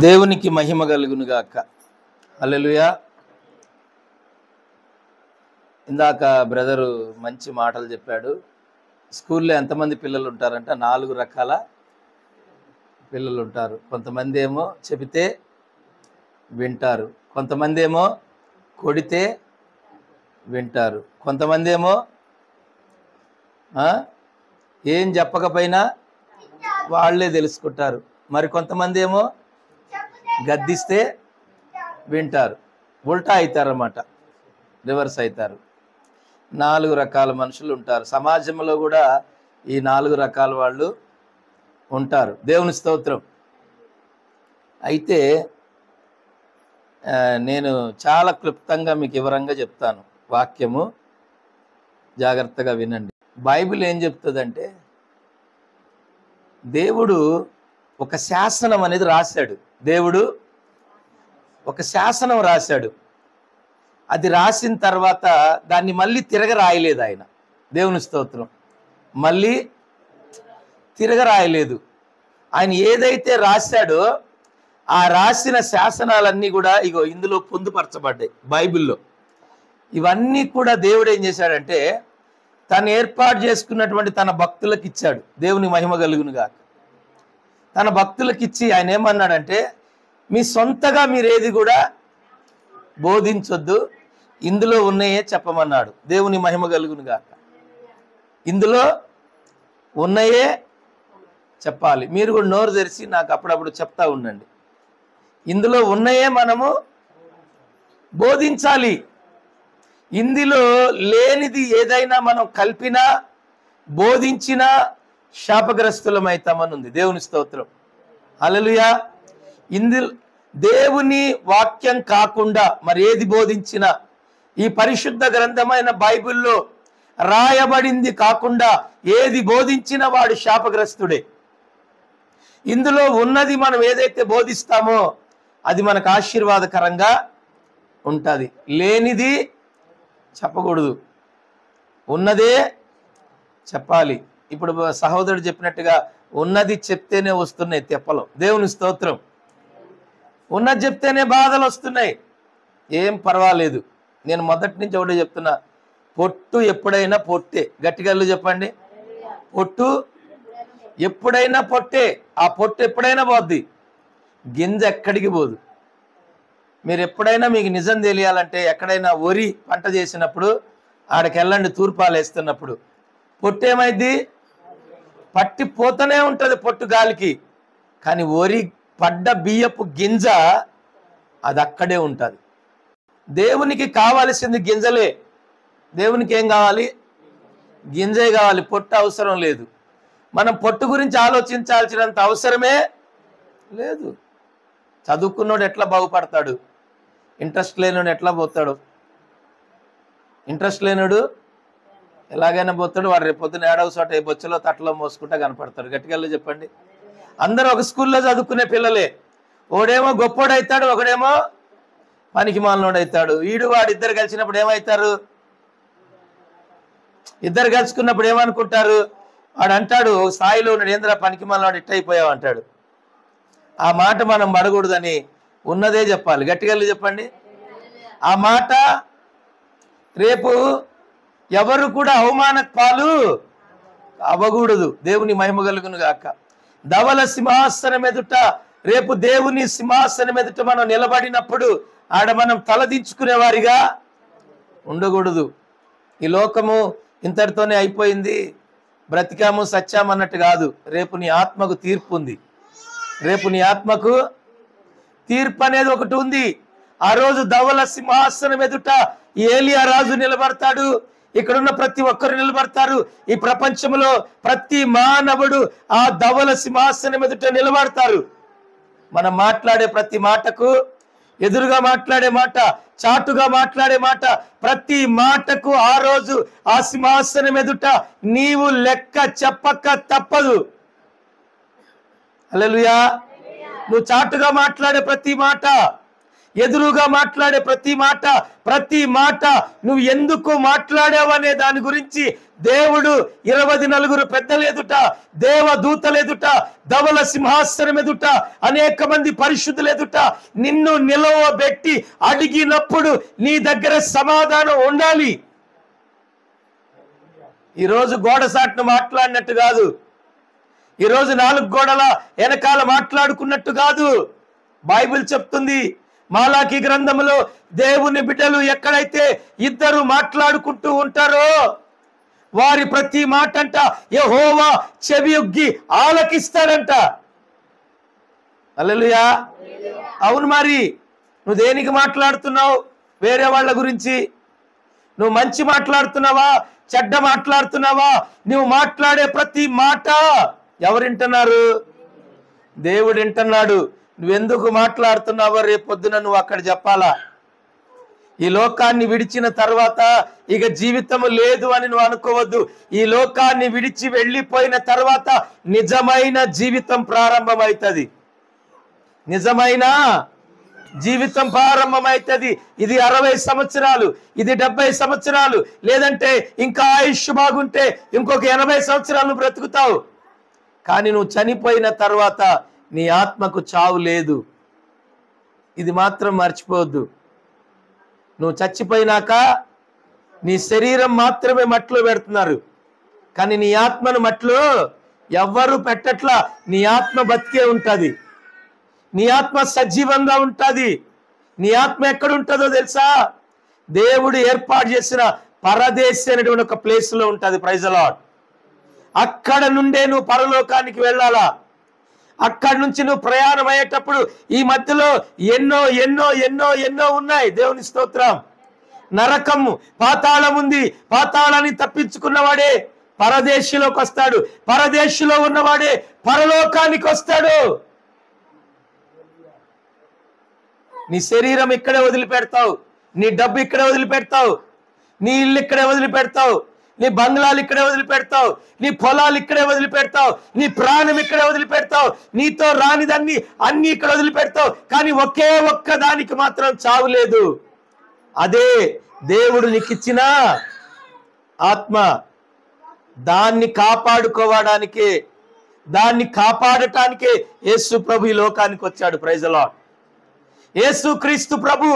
దేవునికి మహిమ కలుగునుగాక. హల్లెలూయా. ఇందాక బ్రదరు మంచి మాటలు చెప్పాడు. స్కూల్లో ఎంతమంది పిల్లలు ఉంటారంట? 4 రకాల పిల్లలు ఉంటారు. కొంతమంది ఏమో చెబితే వింటారు, కొంతమంది ఏమో కొడితే వింటారు, కొంతమంది ఏమో ఏం చెప్పకపోయినా వాళ్ళే తెలుసుకుంటారు, మరి కొంతమంది ఏమో గద్దిస్తే వింటారు. ఉల్టా అవుతారు అన్నమాట, రివర్స్ అవుతారు. 4 రకాల మనుషులు ఉంటారు. సమాజంలో కూడా ఈ 4 రకాల వాళ్ళు ఉంటారు. దేవుని స్తోత్రం. అయితే నేను చాలా క్లుప్తంగా మీకు వివరంగా చెప్తాను. వాక్యము జాగ్రత్తగా వినండి. బైబిల్ ఏం చెప్తుందంటే, దేవుడు ఒక శాసనం అనేది రాశాడు. దేవుడు ఒక శాసనం రాశాడు. అది రాసిన తర్వాత దాన్ని మళ్ళీ తిరగ రాయలేదు ఆయన. దేవుని స్తోత్రం. మళ్ళీ తిరగ రాయలేదు. ఆయన ఏదైతే రాశాడో ఆ రాసిన శాసనాలన్నీ కూడా ఇగో ఇందులో పొందుపరచబడ్డాయి బైబిల్లో. ఇవన్నీ కూడా దేవుడు ఏం చేశాడంటే తను ఏర్పాటు చేసుకున్నటువంటి తన భక్తులకు ఇచ్చాడు. దేవుని మహిమ కలుగునుగాక. తన భక్తులకు ఇచ్చి ఆయన ఏమన్నాడంటే, మీ సొంతగా మీరేది కూడా బోధించొద్దు, ఇందులో ఉన్నాయే చెప్పమన్నాడు. దేవుని మహిమ కలుగునుగాక. ఇందులో ఉన్నాయే చెప్పాలి. మీరు కూడా నోరు తెరిచి నాకు అప్పుడప్పుడు చెప్తా ఉండండి. ఇందులో ఉన్నాయే మనము బోధించాలి. ఇందులో లేనిది ఏదైనా మనం కల్పినా బోధించినా శాపగ్రస్తులమైతామని ఉంది. దేవుని స్తోత్రం. హల్లెలూయా. ఇందులో దేవుని వాక్యం కాకుండా మరి ఏది బోధించినా, ఈ పరిశుద్ధ గ్రంథమైన బైబిల్లో రాయబడింది కాకుండా ఏది బోధించినా వాడు శాపగ్రస్తుడే. ఇందులో ఉన్నది మనం ఏదైతే బోధిస్తామో అది మనకు ఆశీర్వాదకరంగా ఉంటుంది. లేనిది చెప్పకూడదు, ఉన్నదే చెప్పాలి. ఇప్పుడు సహోదరుడు చెప్పినట్టుగా ఉన్నది చెప్తేనే వస్తున్నాయి తెప్పలు. దేవుని స్తోత్రం. ఉన్నది చెప్తేనే బాధలు వస్తున్నాయి. ఏం పర్వాలేదు. నేను మొదటి నుంచి ఒకటే చెప్తున్నా, పొట్టు ఎప్పుడైనా పొట్టే. గట్టిగా చెప్పండి. పొట్టు ఎప్పుడైనా పొట్టే. ఆ పొట్టు ఎప్పుడైనా పోద్ది, గింజ ఎక్కడికి పోదు. మీరు ఎప్పుడైనా మీకు నిజం తెలియాలంటే ఎక్కడైనా వరి పంట చేసినప్పుడు ఆడికి వెళ్ళండి. తూర్పాలు వేస్తున్నప్పుడు పొట్టు ఏమైంది? పట్టిపోతూనే ఉంటుంది పొట్టు గాలికి. కానీ వరి పడ్డ బియ్యపు గింజ అది అక్కడే ఉంటుంది. దేవునికి కావాల్సింది గింజలే. దేవునికి ఏం కావాలి? గింజే కావాలి, పొట్టు అవసరం లేదు. మనం పొట్టు గురించి ఆలోచించాల్సినంత అవసరమే లేదు. చదువుకున్నోడు ఎట్లా బాగుపడతాడు? ఇంట్రెస్ట్ లేనోడు ఎట్లా పోతాడు? ఇంట్రెస్ట్ లేనోడు ఎలాగైనా పోతాడు. వాడు రేపు పొద్దున ఏడవ చోట ఏ బొచ్చలో తట్టలో మోసుకుంటా కనపడతాడు. గట్టిగా చెప్పండి. అందరూ ఒక స్కూల్లో చదువుకునే పిల్లలే. ఒకడేమో గొప్పోడవుతాడు, ఒకడేమో పనికి మాలినోడు అవుతాడు. వాడిద్దరు కలిసినప్పుడు ఏమవుతారు? ఇద్దరు కలుసుకున్నప్పుడు ఏమనుకుంటారు? వాడు అంటాడు, స్థాయిలో ఉన్నాడు, ఏంద్రా పనికి మాలినోడు ఇట్ట అయిపోయావు అంటాడు. ఆ మాట మనం పడకూడదని ఉన్నదే చెప్పాలి. గట్టిగా చెప్పండి. ఆ మాట రేపు ఎవరు కూడా అవమాన పాలు అవ్వకూడదు. దేవుని మహిమ కలుగును గాక. ధవల సింహాసనం ఎదుట, రేపు దేవుని సింహాసనం ఎదుట మనం నిలబడినప్పుడు ఆడ మనం తలదించుకునే వారిగా ఉండకూడదు. ఈ లోకము ఇంతటితోనే అయిపోయింది, బ్రతికాము సత్యామన్నట్టు కాదు. రేపు నీ ఆత్మకు తీర్పు ఉంది. రేపు నీ ఆత్మకు తీర్పు అనేది ఒకటి ఉంది. ఆ రోజు ధవల సింహాసనం ఎదుట ఏలియా రాజు నిలబడతాడు. ఇక్కడున్న ప్రతి ఒక్కరు నిలబడతారు. ఈ ప్రపంచంలో ప్రతి మానవుడు ఆ ధవల సింహాసనం ఎదుట నిలబడతారు. మనం మాట్లాడే ప్రతి మాటకు, ఎదురుగా మాట్లాడే మాట, చాటుగా మాట్లాడే మాట, ప్రతి మాటకు ఆ రోజు ఆ సింహాసనం ఎదుట నీవు లెక్క చెప్పక తప్పదు. హల్లెలూయా. నువ్వు చాటుగా మాట్లాడే ప్రతి మాట, ఎదురుగా మాట్లాడే ప్రతి మాట నువ్వు ఎందుకు మాట్లాడావనే దాని గురించి దేవుడు 24 పెద్దల ఎదుట, దేవదూతల ఎదుట, ధవల సింహాసనం ఎదుట, అనేక మంది పరిశుద్ధుల ఎదుట నిన్ను నిలవబెట్టి అడిగినప్పుడు నీ దగ్గర సమాధానం ఉండాలి. ఈరోజు గోడ సాటును మాట్లాడినట్టు కాదు, ఈరోజు 4 గోడల వెనకాల మాట్లాడుకున్నట్టు కాదు. బైబిల్ చెప్తుంది, మాలాకి గ్రంథములో దేవుని బిడ్డలు ఎక్కడైతే ఇద్దరు మాట్లాడుకుంటూ ఉంటారో వారి ప్రతి మాట అంట యెహోవా చెవియొగ్గి ఆలకిస్తాడంట. హల్లెలూయా. అవును, మరి నువ్వు దేనికి మాట్లాడుతున్నావు? వేరే వాళ్ళ గురించి నువ్వు మంచి మాట్లాడుతున్నావా, చెడ్డ మాట్లాడుతున్నావా? నువ్వు మాట్లాడే ప్రతి మాట ఎవరు వింటున్నారు? దేవుడు వింటున్నాడు. నువ్వెందుకు మాట్లాడుతున్నావో రేపొద్దున నువ్వు అక్కడ చెప్పాలా. ఈ లోకాన్ని విడిచిన తర్వాత ఇక జీవితము లేదు అని నువ్వు అనుకోవద్దు. ఈ లోకాన్ని విడిచి వెళ్ళిపోయిన తర్వాత నిజమైన జీవితం ప్రారంభమవుతుంది. నిజమైన జీవితం ప్రారంభమవుతుంది. ఇది 60 సంవత్సరాలు, ఇది 70 సంవత్సరాలు, లేదంటే ఇంకా ఆయుష్ బాగుంటే ఇంకొక 80 సంవత్సరాలు బ్రతుకుతావు. కానీ నువ్వు చనిపోయిన తర్వాత నీ ఆత్మకు చావు లేదు. ఇది మాత్రం మర్చిపోవద్దు. నువ్వు చచ్చిపోయినాక నీ శరీరం మాత్రమే మట్టిలో పెడుతున్నారు, కానీ నీ ఆత్మను మట్టిలో ఎవ్వరూ పెట్టట్లా. నీ ఆత్మ బతికే ఉంటుంది, నీ ఆత్మ సజీవంగా ఉంటుంది. నీ ఆత్మ ఎక్కడ ఉంటుందో తెలుసా? దేవుడు ఏర్పాటు చేసిన పరదేశి అనేటువంటి ఒక ప్లేస్ లో ఉంటుంది. Praise the lord. అక్కడ నుండే నువ్వు పరలోకానికి వెళ్ళాలా. అక్కడి నుంచి నువ్వు ప్రయాణం అయ్యేటప్పుడు ఈ మధ్యలో ఎన్నో ఎన్నో ఎన్నో ఎన్నో ఉన్నాయి. దేవుని స్తోత్రం. నరకము, పాతాళం ఉంది. పాతాళాన్ని తప్పించుకున్నవాడే పరదేశిలోకి వస్తాడు. పరదేశిలో ఉన్నవాడే పరలోకానికి వస్తాడు. నీ శరీరం ఇక్కడే వదిలిపెడతావు, నీ డబ్బు ఇక్కడే వదిలిపెడతావు, నీ ఇల్లు ఇక్కడే వదిలిపెడతావు, నీ బంగ్లాలు ఇక్కడే వదిలిపెడతావు, నీ పొలాలు ఇక్కడే వదిలిపెడతావు, నీ ప్రాణం ఇక్కడే వదిలిపెడతావు, నీతో రానిదన్ని అన్ని ఇక్కడ వదిలిపెడతావు. కానీ ఒకే ఒక్క దానికి మాత్రం చావు లేదు. అదే దేవుడు నీకు ఇచ్చిన ఆత్మ. దాన్ని కాపాడుకోవడానికే, దాన్ని కాపాడటానికే యేసు ప్రభు ఈ లోకానికి వచ్చాడు. Praise the lord. యేసు క్రీస్తు ప్రభు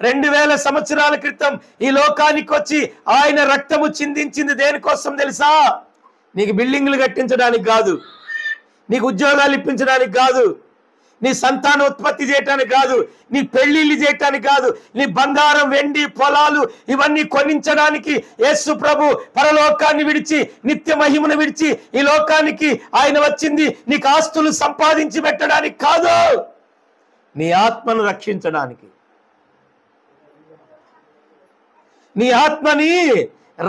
2000 సంవత్సరాల క్రితం ఈ లోకానికి వచ్చి ఆయన రక్తము చిందించింది దేనికోసం తెలుసా? నీకు బిల్డింగ్లు కట్టించడానికి కాదు, నీకు ఉద్యోగాలు ఇప్పించడానికి కాదు, నీ సంతానోత్పత్తి చేయటానికి కాదు, నీ పెళ్లిళ్ళు చేయటానికి కాదు, నీ బంగారం వెండి పొలాలు ఇవన్నీ కొనించడానికి యేసు ప్రభు పరలోకాన్ని విడిచి, నిత్య మహిమను విడిచి ఈ లోకానికి ఆయన వచ్చింది నీకు ఆస్తులు సంపాదించి పెట్టడానికి కాదు, నీ ఆత్మను రక్షించడానికి. నీ ఆత్మని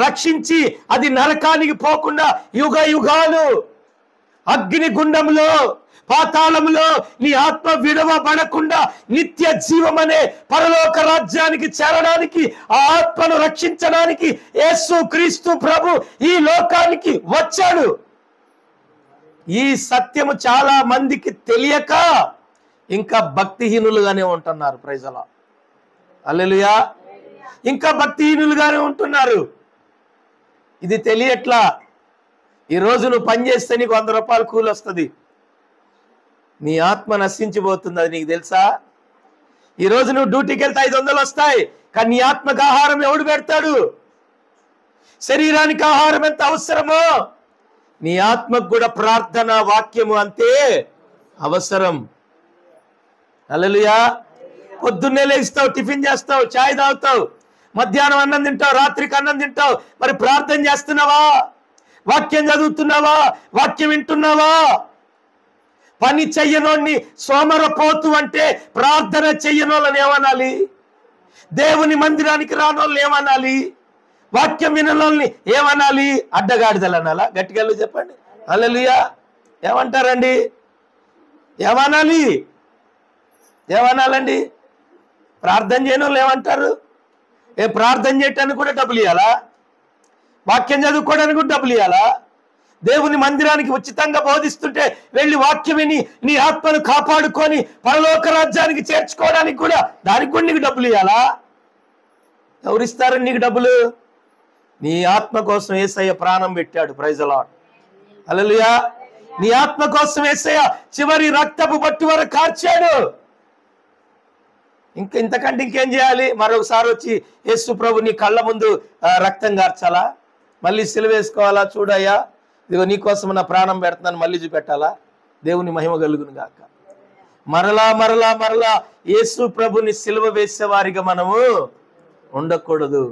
రక్షించి అది నరకానికి పోకుండా యుగ యుగాలు అగ్ని గుండంలో, పాతాళంలో నీ ఆత్మ విడవబడకుండా నిత్య జీవం అనే పరలోక రాజ్యానికి చేరడానికి, ఆ ఆత్మను రక్షించడానికి యేసు క్రీస్తు ప్రభు ఈ లోకానికి వచ్చాడు. ఈ సత్యము చాలా మందికి తెలియక ఇంకా భక్తిహీనులుగానే ఉంటున్నారు. Praise the lord. హల్లెలూయా. ఇంకా భక్తిహీనులుగానే ఉంటున్నారు. ఇది తెలియట్లా. ఈరోజు నువ్వు పని చేస్తే నీకు 100 రూపాయలు కూలి వస్తుంది, నీ ఆత్మ నశించిపోతుంది. అది నీకు తెలుసా? ఈరోజు నువ్వు డ్యూటీకి వెళ్తే 500 వస్తాయి, కానీ నీ ఆత్మకు ఆహారం ఎవడు పెడతాడు? శరీరానికి ఆహారం ఎంత అవసరమో నీ ఆత్మకు కూడా ప్రార్థన వాక్యము అంతే అవసరం. హల్లెలూయా. పొద్దున్నే లేస్తావు, టిఫిన్ చేస్తావు, చాయ్ తాగుతావు, మధ్యాహ్నం అన్నం తింటావు, రాత్రికి అన్నం తింటావు. మరి ప్రార్థన చేస్తున్నావా? వాక్యం చదువుతున్నావా? వాక్యం వింటున్నావా? పని చెయ్యనోడిని సోమరపోతు అంటే ప్రార్థన చెయ్యనోళ్ళని ఏమనాలి? దేవుని మందిరానికి రానోళ్ళని ఏమనాలి? వాక్యం వినోళ్ళని ఏమనాలి? అడ్డగాడిదలు అనాలా? గట్టిగా చెప్పండి. హల్లెలూయా. ఏమంటారండి? ఏమనాలి? ఏమనాలండి? ప్రార్థన చేయని వాళ్ళు ఏమంటారు? ప్రార్థన చేయటానికి కూడా డబ్బులు ఇవ్వాలా? వాక్యం చదువుకోవడానికి కూడా డబ్బులు ఇవ్వాలా? దేవుని మందిరానికి ఉచితంగా బోధిస్తుంటే వెళ్ళి వాక్యం విని నీ ఆత్మను కాపాడుకొని పరలోక రాజ్యానికి చేర్చుకోవడానికి కూడా దానికి కూడా నీకు డబ్బులు ఇవ్వాలా? ఎవరిస్తారని నీకు డబ్బులు? నీ ఆత్మ కోసం యేసయ్య ప్రాణం పెట్టాడు. Praise the lord, hallelujah. నీ ఆత్మ కోసం యేసయ్య చివరి రక్తపు బొట్టు వరకు కార్చాడు. ఇంతకంటే ఇంకేం చేయాలి? మరొకసారి వచ్చి యేసు ప్రభు నీ కళ్ళ ముందు రక్తం కార్చాలా? మళ్ళీ సిలువ వేసుకోవాలా? చూడయ్యా, ఇదిగో నీకోసం నా ప్రాణం పెడుతున్నాను మళ్ళీ చూపెట్టాలా? దేవుని మహిమ కలుగును గాక. మరలా మరలా మరలా యేసు ప్రభుని సిలువ వేసేవారిగా మనము ఉండకూడదు.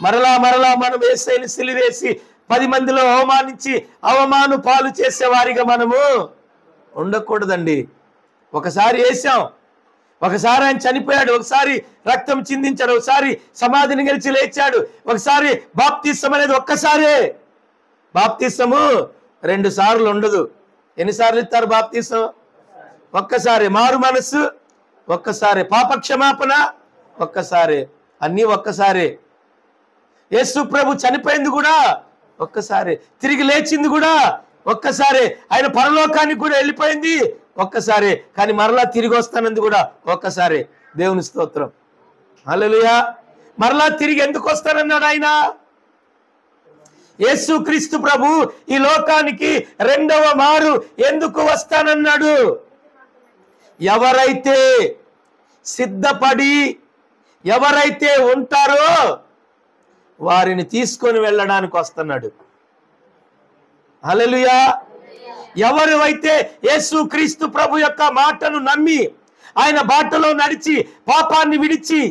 మరలా మరలా మనం యేసయ్యని సిలువేసి 10 మందిలో అవమానించి అవమాను పాలు చేసేవారిగా మనము ఉండకూడదండి. ఒకసారి వేసాం, ఒకసారి ఆయన చనిపోయాడు, ఒకసారి రక్తం చిందించాడు, ఒకసారి సమాధిని గెలిచి లేచాడు, ఒకసారి బాప్తిసం అనేది ఒక్కసారే. బాప్తిసము 2 సార్లు ఉండదు. ఎన్నిసార్లు ఇస్తారు బాప్తిసం? ఒక్కసారి. మారు మనస్సు ఒక్కసారి, పాప క్షమాపణ ఒక్కసారి, అన్నీ ఒక్కసారి. యేసు ప్రభు చనిపోయింది కూడా ఒక్కసారి, తిరిగి లేచింది కూడా ఒక్కసారి, ఆయన పరలోకానికి కూడా వెళ్ళిపోయింది ఒక్కసారి, కానీ మరలా తిరిగి వస్తానంది కూడా ఒక్కసారి. దేవుని స్తోత్రం, హల్లెలూయా. మరలా తిరిగి ఎందుకు వస్తానన్నాడు ఆయన? యేసు క్రీస్తు ప్రభు ఈ లోకానికి 2వ మారు ఎందుకు వస్తానన్నాడు? ఎవరైతే సిద్ధపడి ఎవరైతే ఉంటారో వారిని తీసుకొని వెళ్ళడానికి వస్తున్నాడు. హల్లెలూయా. ఎవరు అయితే యేసు క్రీస్తు ప్రభు యొక్క మాటను నమ్మి ఆయన బాటలో నడిచి పాపాన్ని విడిచి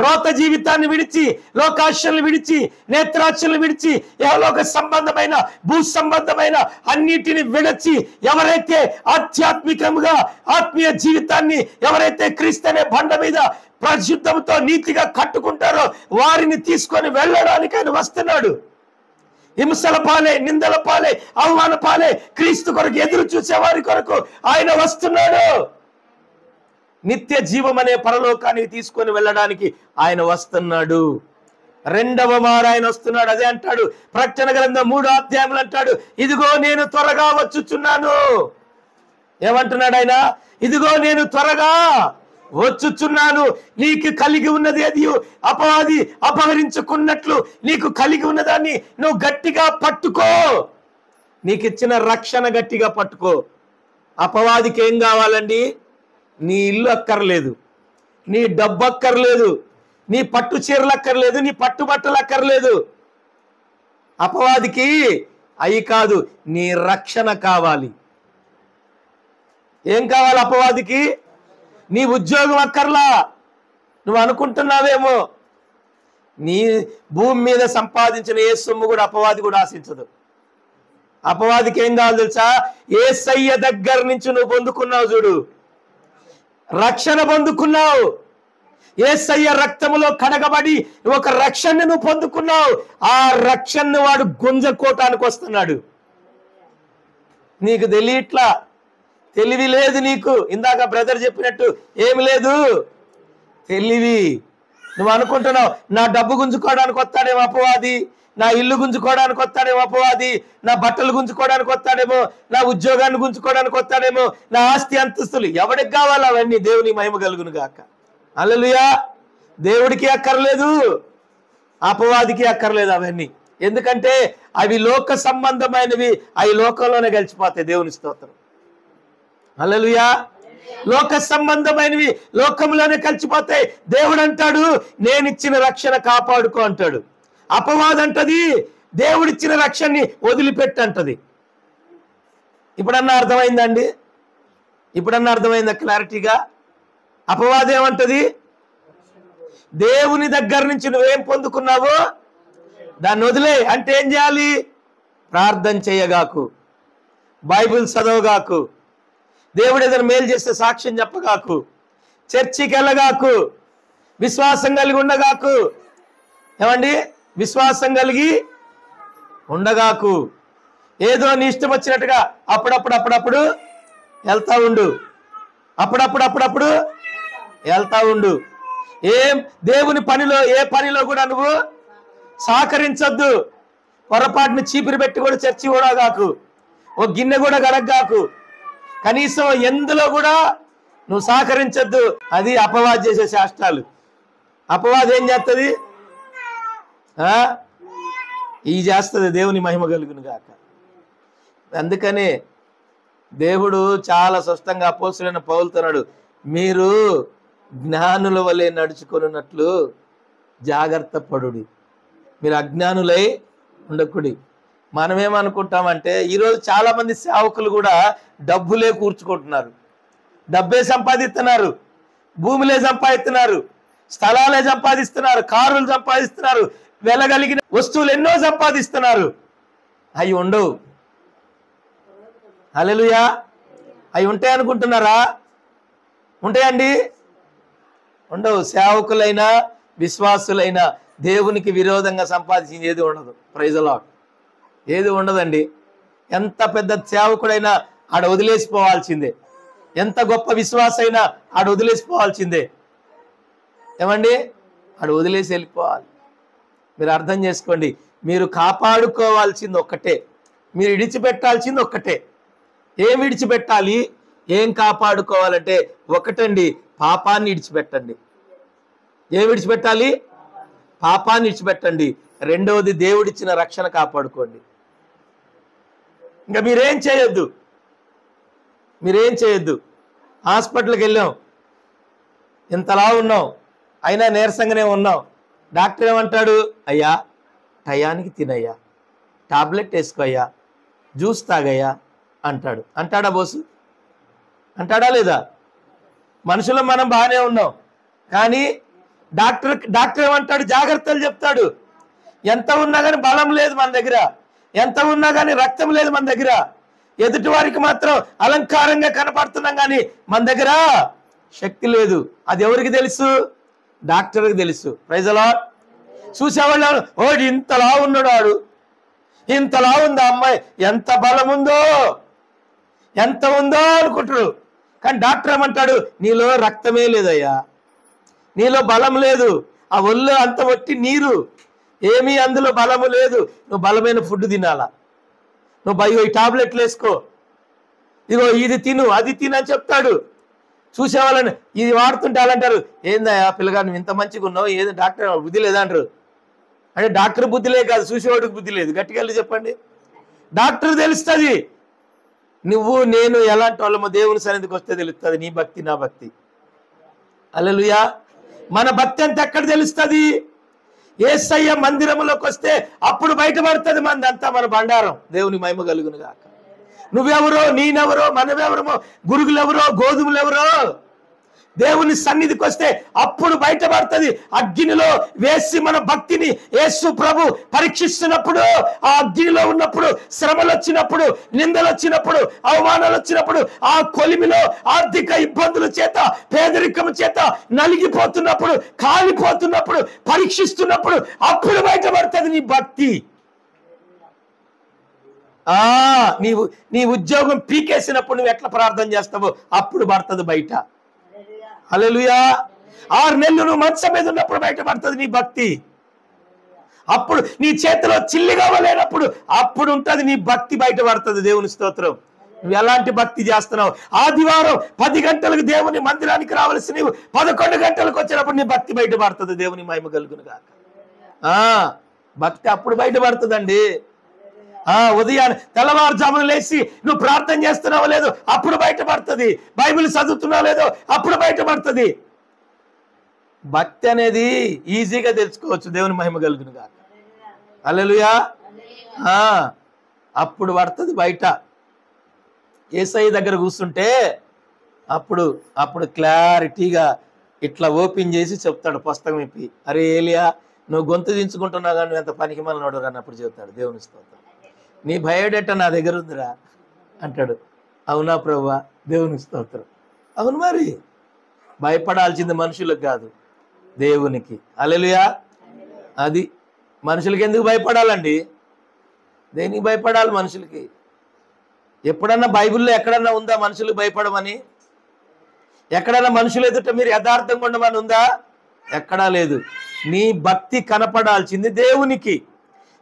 రోత జీవితాన్ని విడిచి లోకాశలను విడిచి నేత్రాశలను విడిచి యహలోక సంబంధమైన భూ సంబంధమైన అన్నిటిని విడిచి ఎవరైతే ఆధ్యాత్మికంగా ఆత్మీయ జీవితాన్ని ఎవరైతే క్రీస్తు అనే బండ మీద పరిశుద్ధంతో నీతిగా కట్టుకుంటారో వారిని తీసుకొని వెళ్ళడానికి ఆయన వస్తున్నాడు. హింసల పాలే, నిందల పాలే, అవమాన పాలే క్రీస్తు కొరకు ఎదురు చూసే వారి కొరకు ఆయన వస్తున్నాడు. నిత్య జీవం అనే పరలోకానికి తీసుకొని వెళ్ళడానికి ఆయన వస్తున్నాడు. 2వ మారు ఆయన వస్తున్నాడు. అదే అంటాడు ప్రకటన గ్రంథం 3వ అధ్యాయంలో అంటాడు, ఇదిగో నేను త్వరగా వచ్చుచున్నాను. ఏమంటున్నాడు ఆయన? ఇదిగో నేను త్వరగా వచ్చుచున్నాను. నీకు కలిగి ఉన్నది అది అపవాది అపహరించుకున్నట్లు నీకు కలిగి ఉన్నదాన్ని నువ్వు గట్టిగా పట్టుకో. నీకు ఇచ్చిన రక్షణ గట్టిగా పట్టుకో. అపవాదికి ఏం కావాలండి? నీ ఇల్లు అక్కర్లేదు, నీ డబ్బు అక్కర్లేదు, నీ పట్టు చీరలు అక్కర్లేదు, నీ పట్టుబట్టలు అక్కర్లేదు. అపవాదికి అయి కాదు, నీ రక్షణ కావాలి. ఏం కావాలి అపవాదికి? నీ ఉద్యోగం అక్కర్లా. నువ్వు అనుకుంటున్నావేమో నీ భూమి మీద సంపాదించిన ఏ సొమ్ము కూడా అపవాది కూడా ఆశించదు. అపవాదికి ఏం కావాలి తెలుసా? యేసయ్య దగ్గర నుంచి నువ్వు పొందుకున్నావు చూడు, రక్షణ పొందుకున్నావు. యేసయ్య రక్తములో కడగబడి ఒక రక్షణను నువ్వు పొందుకున్నావు. ఆ రక్షణను వాడు గుంజకోటానికి వస్తున్నాడు. నీకు తెలియట్లా, తెలివి లేదు నీకు. ఇందాక బ్రదర్ చెప్పినట్టు ఏమి లేదు, తెలివి. నువ్వు అనుకుంటున్నావు నా డబ్బు గుంజుకోవడానికి వస్తాడేమో అపవాది, నా ఇల్లు గుంజుకోవడానికి వస్తాడేమో అపవాది, నా బట్టలు గుంజుకోవడానికి వస్తాడేమో, నా ఉద్యోగాన్ని గుంజుకోవడానికి వస్తాడేమో, నా ఆస్తి అంతస్తులు. ఎవరికి కావాలి అవన్నీ? దేవుని మహిమ కలుగును గాక. హల్లెలూయా. దేవుడికి అక్కర్లేదు, అపవాదికి అక్కర్లేదు అవన్నీ. ఎందుకంటే అవి లోక సంబంధమైనవి, అవి లోకంలోనే గెలిచిపోతాయి. దేవుని స్తోత్రం, హల్లెలూయా. లోక సంబంధమైనవి లోకంలోనే కలిసిపోతాయి. దేవుడు అంటాడు నేను ఇచ్చిన రక్షణ కాపాడుకో అంటాడు. అపవాది అంటది దేవుడిచ్చిన రక్షణని వదిలిపెట్టంటది. ఇప్పుడన్నా అర్థమైందండి? ఇప్పుడన్నా అర్థమైందా క్లారిటీగా? అపవాది ఏమంటది? దేవుని దగ్గర నుంచి నువ్వేం పొందుకున్నావో దాన్ని వదిలే. అంటే ఏం చేయాలి? ప్రార్థన చేయగాకు, బైబిల్ చదవగాకు, దేవుడు ఏదైనా మేలు చేస్తే సాక్ష్యం చెప్పగాకు, చర్చికి వెళ్ళగాకు, విశ్వాసం కలిగి ఉండగాకు. ఏమండి? విశ్వాసం కలిగి ఉండగాకు. ఏదో నీ ఇష్టం వచ్చినట్టుగా అప్పుడప్పుడు వెళ్తా ఉండు, అప్పుడప్పుడు వెళ్తా ఉండు. దేవుని పనిలో ఏ పనిలో కూడా నువ్వు సహకరించొద్దు. పొరపాటుని చీపిరి పెట్టి కూడా చర్చి కూడా కాకు, ఓ గిన్నె కూడా గడగ్గాకు, కనీసం ఎందులో కూడా నువ్వు సహకరించద్దు. అది అపవాది చేసే శాస్త్రాలు. అపవాది ఏం చేస్తుంది? ఈ చేస్తుంది. దేవుని మహిమ కలుగును గాక. అందుకనే దేవుడు చాలా స్పష్టంగా అపోస్తలుడైన పౌలుతున్నాడు, మీరు జ్ఞానుల వలె నడుచుకున్నట్లు జాగ్రత్త పడుడి, మీరు అజ్ఞానులై ఉండకుడి. మనమేమనుకుంటామంటే ఈరోజు చాలా మంది సేవకులు కూడా డబ్బులే కూర్చుకుంటున్నారు, డబ్బే సంపాదిస్తున్నారు, భూములే సంపాదిస్తున్నారు, స్థలాలే సంపాదిస్తున్నారు, కారులు సంపాదిస్తున్నారు, వెలగలిగిన వస్తువులు ఎన్నో సంపాదిస్తున్నారు. అవి ఉండవు. హల్లెలూయా. అవి ఉంటాయి అనుకుంటున్నారా? ఉంటాయండి? ఉండవు. సేవకులైనా విశ్వాసులైనా దేవునికి విరోధంగా సంపాదించింది ఏది ఉండదు. Praise the lord. ఏది ఉండదండి. ఎంత పెద్ద సేవకుడైనా ఆడ వదిలేసిపోవాల్సిందే, ఎంత గొప్ప విశ్వాసైనా ఆడ వదిలేసిపోవాల్సిందే. ఏమండి? ఆడ వదిలేసి వెళ్ళిపోవాలి. మీరు అర్థం చేసుకోండి. మీరు కాపాడుకోవాల్సింది ఒక్కటే, మీరు విడిచిపెట్టాల్సింది ఒక్కటే. ఏం విడిచిపెట్టాలి, ఏం కాపాడుకోవాలంటే ఒకటండి, పాపాన్ని విడిచిపెట్టండి. ఏం విడిచిపెట్టాలి? పాపాన్ని విడిచిపెట్టండి. రెండవది దేవుడిచ్చిన రక్షణ కాపాడుకోండి. ఇంకా మీరేం చేయొద్దు, మీరేం చేయొద్దు. హాస్పిటల్కి వెళ్ళాం, ఇంతలా ఉన్నాం, అయినా నీరసంగానే ఉన్నాం. డాక్టర్ ఏమంటాడు? అయ్యా టయానికి తినయ్యా, టాబ్లెట్ వేసుకోయ్యా, జ్యూస్ తాగయ్యా అంటాడు. అంటాడా బోసు? అంటాడా లేదా? మనుషులు మనం బాగానే ఉన్నాం, కానీ డాక్టర్ ఏమంటాడు? జాగ్రత్తలు చెప్తాడు. ఎంత ఉన్నా కానీ బలం లేదు మన దగ్గర, ఎంత ఉన్నా కానీ రక్తం లేదు మన దగ్గర. ఎదుటి వారికి మాత్రం అలంకారంగా కనపడుతున్నాం, కానీ మన దగ్గర శక్తి లేదు. అది ఎవరికి తెలుసు? డాక్టర్కి తెలుసు. Praise the lord. చూసేవాళ్ళు ఓడి ఇంతలా ఉన్నాడు, వాడు ఇంతలా ఉంది, అమ్మాయి ఎంత బలం ఉందో, ఎంత ఉందో అనుకుంటాడు. కానీ డాక్టర్ ఏమంటాడు? నీలో రక్తమే లేదయ్యా, నీలో బలం లేదు, ఆ ఒళ్ళు అంత వట్టి నీరు, ఏమీ అందులో బలము లేదు. నువ్వు బలమైన ఫుడ్ తినాలా, నువ్వు ఈ టాబ్లెట్లు వేసుకో, ఇదిగో ఇది తిను, అది తిను అని చెప్తాడు. చూసేవాళ్ళని ఇది వాడుతుంటే వాళ్ళంటారు, ఏందయ్యా పిల్లగాడు నువ్వు ఇంత మంచిగా ఉన్నావు, ఏది డాక్టర్ బుద్ధి లేదా అంటారు. అంటే డాక్టర్ బుద్ధిలే కాదు, చూసేవాడికి బుద్ధి లేదు. గట్టిగా వెళ్ళి చెప్పండి. డాక్టర్ తెలుస్తుంది, నువ్వు నేను ఎలాంటి వాళ్ళమో దేవుని సన్నిధికి వస్తే తెలుస్తుంది. నీ భక్తి నా భక్తి. హల్లెలూయా. మన భక్తి అంతా ఎక్కడ తెలుస్తుంది? యేసయ్య మందిరంలోకి వస్తే అప్పుడు బయటపడుతుంది మనదంతా, మన బండారం. దేవుని మహిమ కలుగును గాక. నువ్వెవరో, నేనెవరో, మనమెవరమో, గురుగులెవరో, గోధుమలెవరో, దేవుని సన్నిధికి వస్తే అప్పుడు బయటపడుతుంది. అగ్నిలో వేసి మన భక్తిని యేసు ప్రభు పరీక్షిస్తున్నప్పుడు, ఆ అగ్నిలో ఉన్నప్పుడు, శ్రమలు వచ్చినప్పుడు, నిందలు వచ్చినప్పుడు, అవమానాలు వచ్చినప్పుడు, ఆ కొలిమిలో ఆర్థిక ఇబ్బందుల చేత, పేదరికం చేత నలిగిపోతున్నప్పుడు, కాలిపోతున్నప్పుడు, పరీక్షిస్తున్నప్పుడు అప్పుడు బయటపడుతుంది నీ భక్తి. నీ ఉద్యోగం పీకేసినప్పుడు నువ్వు ఎట్లా ప్రార్థన చేస్తావో అప్పుడు పడుతుంది బయట. హల్లెలూయా. 6 నెలలు నువ్వు మంచం మీద ఉన్నప్పుడు బయటపడుతుంది నీ భక్తి. అప్పుడు నీ చేతిలో చిల్లిగా లేనప్పుడు అప్పుడు ఉంటుంది నీ భక్తి బయటపడుతుంది. దేవుని స్తోత్రం. నువ్వు ఎలాంటి భక్తి చేస్తున్నావు? ఆదివారం 10 గంటలకు దేవుని మందిరానికి రావాల్సి నీవు 11 గంటలకు వచ్చినప్పుడు నీ భక్తి బయటపడుతుంది. దేవుని మహిమ కలుగును గాక. భక్తి అప్పుడు బయటపడుతుందండి. ఉదయాన్ని తెల్లవారుజామున లేచి నువ్వు ప్రార్థన చేస్తున్నావో లేదో అప్పుడు బయటపడుతుంది. బైబిల్ చదువుతున్నావో లేదో అప్పుడు బయటపడుతుంది. భక్తి అనేది ఈజీగా తెలుసుకోవచ్చు. దేవుని మహిమ కలుగును గాక. హల్లెలూయా. అప్పుడు పడుతుంది బయట. యేసయ్య దగ్గర కూర్చుంటే అప్పుడు క్లారిటీగా ఇట్లా ఓపెన్ చేసి చెప్తాడు పుస్తకం ఇప్పి, అరే ఏలియా నువ్వు గొంతు దించుకుంటున్నావు కానీ నువ్వు ఎంత పనికి మళ్ళీ నోడు అన్నప్పుడు చెప్తాడు. దేవుని స్తోత్రం. నీ బయోడేటా నా దగ్గర ఉందిరా అంటాడు. అవునా ప్రభువా? దేవుని స్తోత్రం. అవును, మరి భయపడాల్సింది మనుషులకు కాదు, దేవునికి. హల్లెలూయా. అది మనుషులకి ఎందుకు భయపడాలండి? దేనికి భయపడాలి మనుషులకి? ఎప్పుడన్నా బైబిల్లో ఎక్కడన్నా ఉందా మనుషులకు భయపడమని? ఎక్కడన్నా మనుషులు ఎదుట మీరు యథార్థంగా ఉండమని ఉందా? ఎక్కడా లేదు. నీ భక్తి కనపడాల్సింది దేవునికి.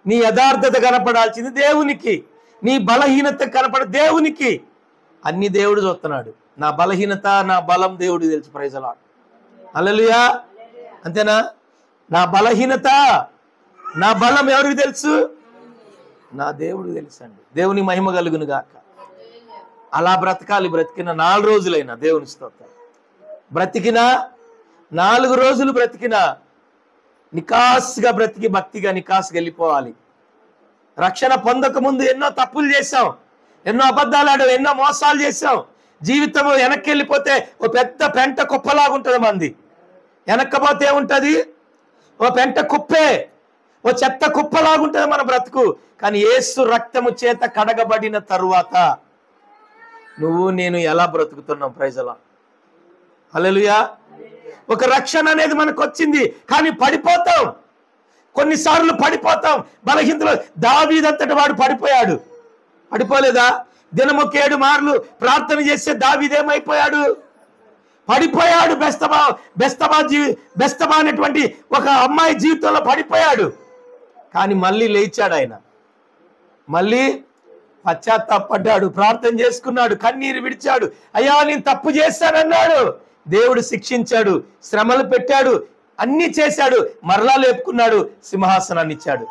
నీ యథార్థత కనపడాల్సింది దేవునికి, నీ బలహీనత కనపడ దేవునికి. అన్ని దేవుడు చూస్తున్నాడు. నా బలహీనత నా బలం దేవుడికి తెలుసు. Praise the lord. హల్లెలూయా. అంతేనా? నా బలహీనత నా బలం ఎవరికి తెలుసు? నా దేవుడికి తెలుసు అండి. దేవుని మహిమ కలుగును గాక. అలా బ్రతకాలి. బ్రతికిన 4 రోజులైనా దేవుని స్తోత్రం. బ్రతికిన 4 రోజులు బ్రతికిన నికాస్గా బ్రతికి భక్తిగా నికాస్గా వెళ్ళిపోవాలి. రక్షణ పొందక ముందు ఎన్నో తప్పులు చేశాం, ఎన్నో అబద్ధాలు ఆడాం, ఎన్నో మోసాలు చేశాం. జీవితం వెనక్కి వెళ్ళిపోతే ఓ పెద్ద పెంట కుప్పలాగా ఉంటుంది. మంది వెనక్కపోతే ఏముంటుంది? ఓ పెంట కుప్పే, ఓ చెత్త కుప్పలాగుంటుంది మన బ్రతుకు. కానీ యేసు రక్తము చేత కడగబడిన తరువాత నువ్వు నేను ఎలా బ్రతుకుతున్నాం? Praise the lord. హల్లెలూయా. ఒక రక్షణ అనేది మనకు వచ్చింది, కానీ పడిపోతాం. కొన్నిసార్లు పడిపోతాం. బలహీనతలో దావీదంతటి వాడు పడిపోయాడు. పడిపోలేదా? దినము 7 మార్లు ప్రార్థన చేసే దావీదేమైపోయాడు? పడిపోయాడు. బెస్తబా అనేటువంటి ఒక అమ్మాయి జీవితంలో పడిపోయాడు. కానీ మళ్ళీ లేచాడు. ఆయన మళ్ళీ పశ్చాత్తాపడ్డాడు, ప్రార్థన చేసుకున్నాడు, కన్నీరు విడిచాడు. అయ్యా నేను తప్పు చేశానన్నాడు. దేవుడు శిక్షించాడు, శ్రమలు పెట్టాడు, అన్ని చేశాడు. మరలా లేపుకున్నాడు, సింహాసనాన్ని ఇచ్చాడు.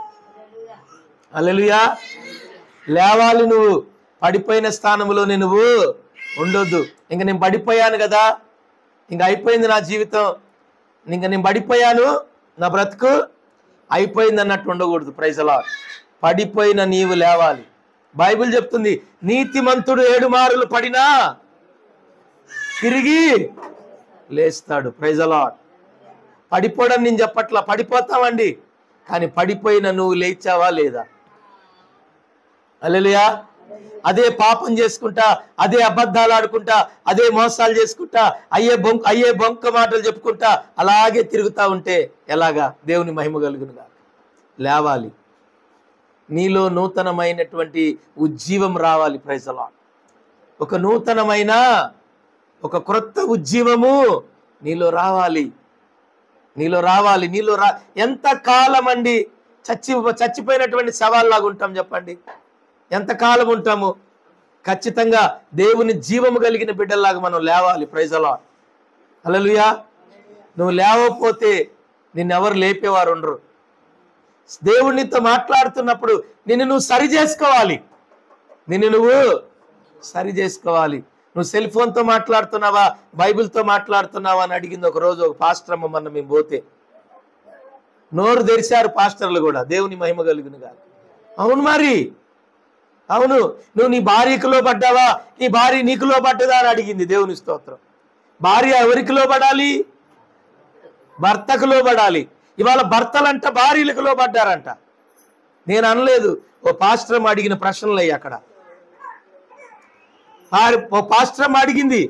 హల్లెలూయా. లేవాలి. నువ్వు పడిపోయిన స్థానంలోనే నువ్వు ఉండొద్దు. ఇంక నేను పడిపోయాను కదా, ఇంక అయిపోయింది నా జీవితం, ఇంక నేను పడిపోయాను, నా బ్రతుకు అయిపోయింది అన్నట్టు ఉండకూడదు. Praise the lord. పడిపోయిన నీవు లేవాలి. బైబిల్ చెప్తుంది, నీతిమంతుడు 7 మార్లు పడినా తిరిగి లేస్తాడు. Praise the lord. పడిపోవడం నేను చెప్పట్లా, పడిపోతామండి. కానీ పడిపోయిన నువ్వు లేచావా లేదా? హల్లెలూయా. అదే పాపం చేసుకుంటా, అదే అబద్ధాలు ఆడుకుంటా, అదే మోసాలు చేసుకుంటా, అయ్యే బొంక మాటలు చెప్పుకుంటా అలాగే తిరుగుతా ఉంటే ఎలాగా? దేవుని మహిమ కలుగునుగా. లేవాలి. నీలో నూతనమైనటువంటి ఉజ్జీవం రావాలి. Praise the lord. ఒక నూతనమైన ఒక క్రొత్త ఉజ్జీవము నీలో రావాలి. ఎంత కాలం అండి చచ్చిపోయినటువంటి శవాల్లాగా ఉంటాం చెప్పండి? ఎంతకాలం ఉంటాము? ఖచ్చితంగా దేవుని జీవము కలిగిన బిడ్డల్లాగా మనం లేవాలి. Praise the lord. హల్లెలూయా. నువ్వు లేవకపోతే నిన్నెవరు లేపేవారు ఉండరు. దేవునితో మాట్లాడుతున్నప్పుడు నిన్ను నువ్వు సరి చేసుకోవాలి. నువ్వు సెల్ ఫోన్తో మాట్లాడుతున్నావా, బైబిల్తో మాట్లాడుతున్నావా అని అడిగింది ఒకరోజు ఒక పాస్టర్ అమ్మ. మొన్న మేము పోతే నోరు తెరిచారు పాస్టర్లు కూడా. దేవుని మహిమ కలుగునుగా. అవును, మరి అవును. నువ్వు నీ భార్యకు లోబడ్డావా, నీ భార్య నీకు లోబడ్డదా అని అడిగింది. దేవుని స్తోత్రం. భార్య ఎవరికి లోబడాలి? భర్తకు లోబడాలి. ఇవాళ భర్తలంట భార్యలకు లోబడ్డారంట. నేను అనలేదు, ఓ పాస్టర్ అడిగిన ప్రశ్నలు అయ్యి అక్కడ. ఓ పాస్టర్ అడిగింది.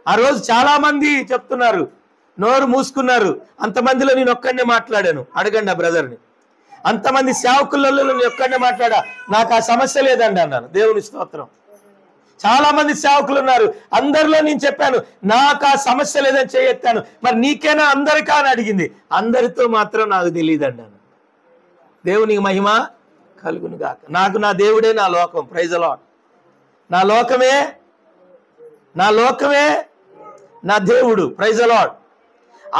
ఆ రోజు చాలా మంది చెప్తున్నారు, నోరు మూసుకున్నారు. అంతమందిలో నేను ఒక్కడనే మాట్లాడాను. అడగండి ఆ బ్రదర్ని. అంతమంది సేవకులలో నేను ఒక్కడనే మాట్లాడా, నాకు ఆ సమస్య లేదండి అన్నాను. దేవుని స్తోత్రం. చాలా మంది సేవకులు ఉన్నారు, అందరిలో నేను చెప్పాను నాకు ఆ సమస్య లేదని చేయెత్తాను. మరి నీకేనా అందరికా అని అడిగింది. అందరితో మాత్రం నాకు తెలియదండి అన్నాను. దేవునికి మహిమ కలుగును గాక. నాకు నా దేవుడే నా లోకం. Praise the lord. నా లోకమే నా దేవుడు. Praise the lord.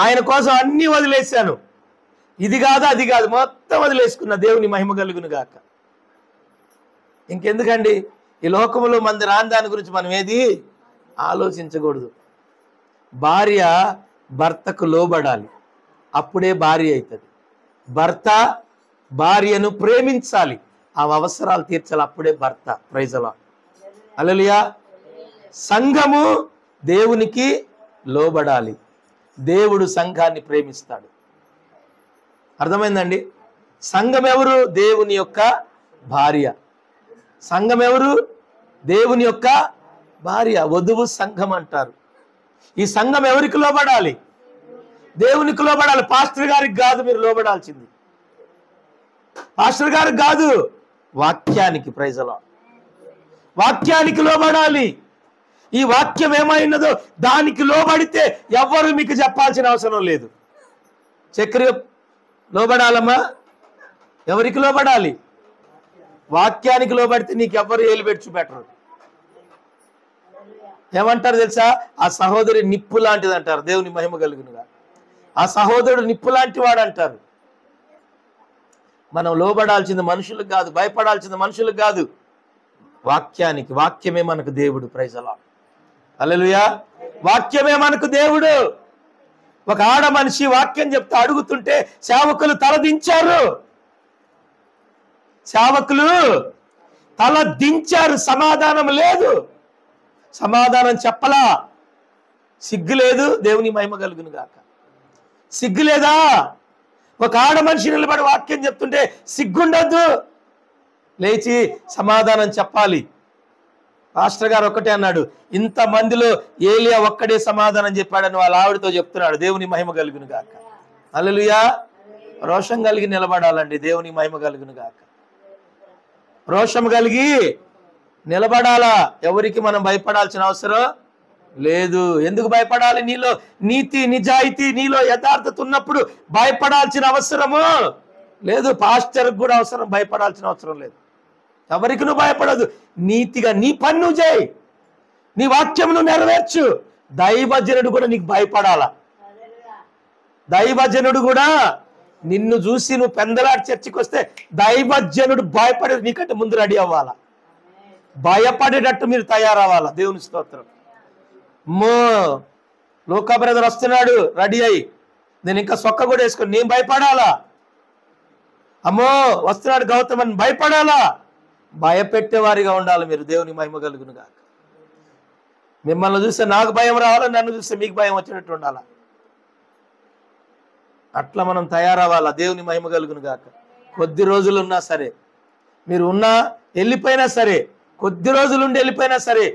ఆయన కోసం అన్ని వదిలేశాను. ఇది కాదు అది కాదు, మొత్తం వదిలేసుకున్న. దేవుని మహిమ కలుగును గాక. ఇంకెందుకండి ఈ లోకంలో మంది రాని దాని గురించి మనం ఏది ఆలోచించకూడదు. భార్య భర్తకు లోబడాలి, అప్పుడే భార్య అవుతుంది. భర్త భార్యను ప్రేమించాలి, ఆ అవసరాలు తీర్చాలి, అప్పుడే భర్త. Praise the lord. హల్లెలూయా. సంఘము దేవునికి లోబడాలి. దేవుడు సంఘాన్ని ప్రేమిస్తాడు. అర్థమైందండి? సంఘం ఎవరు? దేవుని యొక్క భార్య. సంఘం ఎవరు? దేవుని యొక్క భార్య. వధువు సంఘం అంటారు. ఈ సంఘం ఎవరికి లోబడాలి? దేవునికి లోబడాలి. పాస్టర్ గారికి కాదు మీరు లోబడాల్సింది. పాస్టర్ గారికి కాదు, వాక్యానికి. Praise the lord. వాక్యానికి లోబడాలి. ఈ వాక్యం ఏమైనదో దానికి లోబడితే ఎవ్వరు మీకు చెప్పాల్సిన అవసరం లేదు. చక్రి లోబడాలమ్మా. ఎవరికి లోబడాలి? వాక్యానికి లోబడితే నీకు ఎవరు ఏలు పెట్టి చూపెట్టరు. ఏమంటారు తెలుసా? ఆ సహోదరి నిప్పు లాంటిది అంటారు. దేవుని మహిమ కలుగునుగా. ఆ సహోదరుడు నిప్పు లాంటి వాడు అంటారు. మనం లోబడాల్సింది మనుషులకు కాదు, భయపడాల్సింది మనుషులకు కాదు, వాక్యానికి. వాక్యమే మనకు దేవుడు. Praise the lord. హల్లెలూయా. వాక్యమే మనకు దేవుడు. ఒక ఆడ మనిషి వాక్యం చెప్తే అడుగుతుంటే సేవకులు తలదించారు. సేవకులు తల దించారు. సమాధానం లేదు, సమాధానం చెప్పలా. సిగ్గు లేదు. దేవుని మహిమ కలుగును గాక. సిగ్గు లేదా? ఒక ఆడ మనిషి నిలబడి వాక్యం చెప్తుంటే సిగ్గుండద్దు, లేచి సమాధానం చెప్పాలి. పాస్టర్ గారు ఒక్కటే అన్నాడు, ఇంతమందిలో ఏలియా ఒక్కడే సమాధానం చెప్పాడని వాళ్ళ ఆవిడతో చెప్తున్నాడు. దేవుని మహిమ కలుగును గాక. హల్లెలూయా. రోషం కలిగి నిలబడాలండి. దేవుని మహిమ కలుగును గాక. రోషం కలిగి నిలబడాలా. ఎవరికి మనం భయపడాల్సిన అవసరం లేదు. ఎందుకు భయపడాలి? నీలో నీతి నిజాయితీ, నీలో యథార్థత ఉన్నప్పుడు భయపడాల్సిన అవసరము లేదు. పాస్టర్కి కూడా భయపడాల్సిన అవసరం లేదు. ఎవరికి నువ్వు భయపడదు. నీతిగా నీ పని నువ్వు చేయి, నీ వాక్యం నువ్వు నెరవేర్చు. దైవజనుడు కూడా నీకు భయపడాలా. దైవజనుడు కూడా నిన్ను చూసి నువ్వు పెందలాడి చర్చికి వస్తే దైవజనుడు భయపడేది నీకంటే ముందు రెడీ అవ్వాలా. భయపడేటట్టు మీరు తయారవ్వాలా. దేవుని స్తోత్రం. లోకా బ్రదర్ వస్తున్నాడు రెడీ అయ్యి, నేను ఇంకా సొక్క కూడా వేసుకొని నేను భయపడాలా? అమ్మో వస్తున్నాడు గౌతమ్ అని భయపడాలా? భయపెట్టేవారిగా ఉండాలి మీరు. దేవుని మహిమ కలుగును గాక. మిమ్మల్ని చూస్తే నాకు భయం రావాలా, నన్ను చూస్తే మీకు భయం వచ్చినట్టు ఉండాలా. అట్లా మనం తయారవ్వాలా. దేవుని మహిమ కలుగును గాక. కొద్ది రోజులు ఉన్నా సరే, మీరు ఉన్నా వెళ్ళిపోయినా సరే, కొద్ది రోజులు ఉండి వెళ్ళిపోయినా సరే,